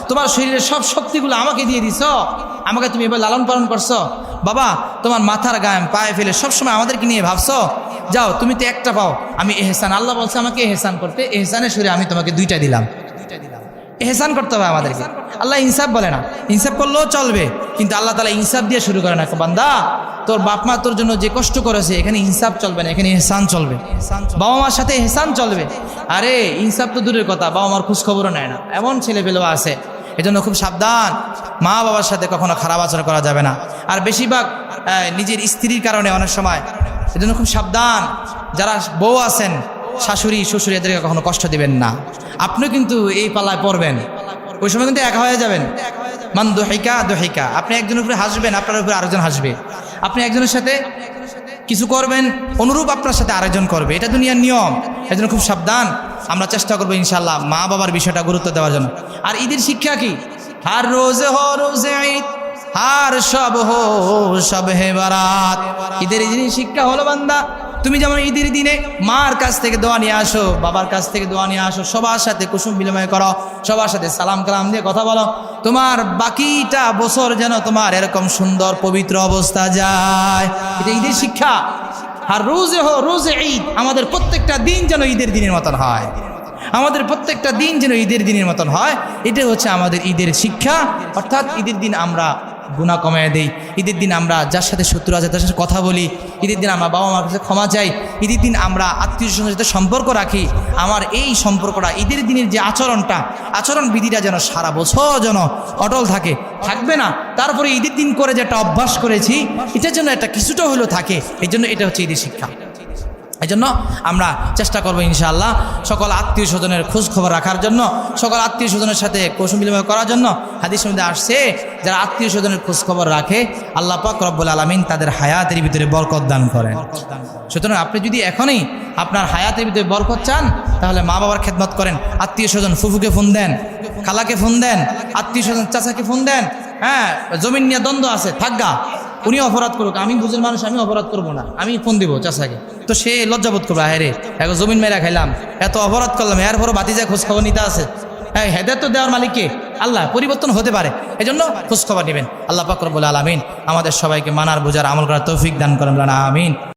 তোমার শরীরের সব শক্তিগুলো আমাকে দিয়ে দিছ, আমাকে তুমি এবার লালন পালন করছো। বাবা তোমার মাথার গায়ে পায়ে ফেলে সবসময় আমাদেরকে নিয়ে ভাবছো, যাও তুমি তো একটা পাও, আমি এহসান, আল্লাহ বলছে আমাকে এহসান করতে, এহসানের সুরে আমি তোমাকে দুইটা দিলাম। এহসান করতে হবে আমাদেরকে। আল্লাহ ইনসাফ বলে না, ইনসাফ করলেও চলবে, কিন্তু আল্লাহ তাআলা ইনসাফ দিয়ে শুরু করে না। বান্দা তোর বাপ মা তোর জন্য যে কষ্ট করেছে, এখানে ইনসাফ চলবে না, এখানে এহসান চলবে। বাবা মার সাথে এহসান চলবে। আরে ইনসাফ তো দূরের কথা, বাবা মার খোঁজ খবরও নেয় না, এমন ছেলেপেলেও আছে। এজন্য খুব সাবধান, মা বাবার সাথে কখনো খারাপ আচরণ করা যাবে না। আর বেশিরভাগ নিজের স্ত্রীর কারণে অনেক সময়, এজন্য খুব সাবধান। যারা বউ আছেন, শাশুড়ি শ্বশুর, এদেরকে কখনো কষ্ট দিবেন না। আপনিও কিন্তু এই পাল্লায় পড়বেন, ওই সময় কিন্তু একা হয়ে যাবেন। মান দোহিকা দোহিকা, আপনি একজনের উপরে হাসবেন, আপনার উপরে আরেকজন হাসবে। আপনি একজনের সাথে কিছু করবেন, অনুরূপ আপনার সাথে আরেকজন করবে, এটা দুনিয়ার নিয়ম। এজন্য খুব সাবধান। আমরা চেষ্টা করবো ইনশাআল্লাহ মা বাবার বিষয়টা গুরুত্ব দেওয়ার জন্য। আর ঈদের শিক্ষা কি? হার রোজে হো রোজে ঈদ, হার সব হো সব হে বারাত। ঈদের শিক্ষা হলো বান্দা, তুমি যেমন ঈদের দিনে মার কাছ থেকে দোয়া নিয়ে আসো, বাবার কাছ থেকে দোয়া নিয়ে আসো, সবার সাথে কুসুম বিনিময় করো, সবার সাথে সালাম কালাম দিয়ে কথা বলো, তোমার বাকিটা বছর যেন তোমার এরকম সুন্দর পবিত্র অবস্থা যায়। এটা ঈদের শিক্ষা। আর রোজে হো রোজে ঈদ, আমাদের প্রত্যেকটা দিন যেন ঈদের দিনের মতন হয়, আমাদের প্রত্যেকটা দিন যেন ঈদের দিনের মতন হয়। এটা হচ্ছে আমাদের ঈদের শিক্ষা। অর্থাৎ ঈদের দিন আমরা গুনাহ কমায় দেই, ঈদের দিন আমরা যার সাথে শত্রু আছে তার সাথে কথা বলি, ঈদের দিন আমরা বাবা মার কাছে ক্ষমা চাই, ঈদের দিন আমরা আত্মীয় স্বজনের সাথে সম্পর্ক রাখি। আমার এই সম্পর্কটা, ঈদের দিনের যে আচরণটা, আচরণ বিধিটা যেন সারা বছর যেন অটল থাকে, থাকবে না। তারপরে ঈদের দিন করে যে একটা অভ্যাস করেছি, এটার জন্য একটা কিছুটা হলেও থাকে। এই জন্য এটা হচ্ছে ঈদের শিক্ষা। এই জন্য আমরা চেষ্টা করবো ইনশাআল্লাহ সকল আত্মীয় স্বজনের খোঁজ খবর রাখার জন্য, সকল আত্মীয় স্বজনের সাথে কুসুম বিনিময় করার জন্য। হাদিসের মধ্যে আসছে, যারা আত্মীয় স্বজনের খোঁজ খবর রাখে, আল্লাহ পাক রব্বুল আলামিন তাদের হায়াতের ভিতরে বরকত দান করেন। সুতরাং আপনি যদি এখনই আপনার হায়াতের ভিতরে বরকত চান, তাহলে মা বাবার খেদমত করেন, আত্মীয় স্বজন ফুফুকে ফোন দেন, খালাকে ফোন দেন, আত্মীয় স্বজন চাচাকে ফোন দেন। জমিন নিয়ে দ্বন্দ্ব আছে, থাকগা, উনি অপরাধ করুক, আমি বুঝের মানুষ, আমি অপরাধ করবো না, আমি ফোন দিব চাচাকে, তো সে লজ্জাবোধ করবে, হ্যাঁ রে এখন জমিন মেরা খাইলাম, এত অপরাধ করলাম, এরপরও বাতিজা খোঁজ খবর নিতে আছে। হ্যাঁ, হেদায়েত তো দেওয়ার মালিককে আল্লাহ, পরিবর্তন হতে পারে, এই জন্য খোঁজ খবর নেবেন। আল্লাহ পাক রব্বুল আলামিন আমাদের সবাইকে মানার, বোঝার, আমল করার তৌফিক দান করেন। আমিন।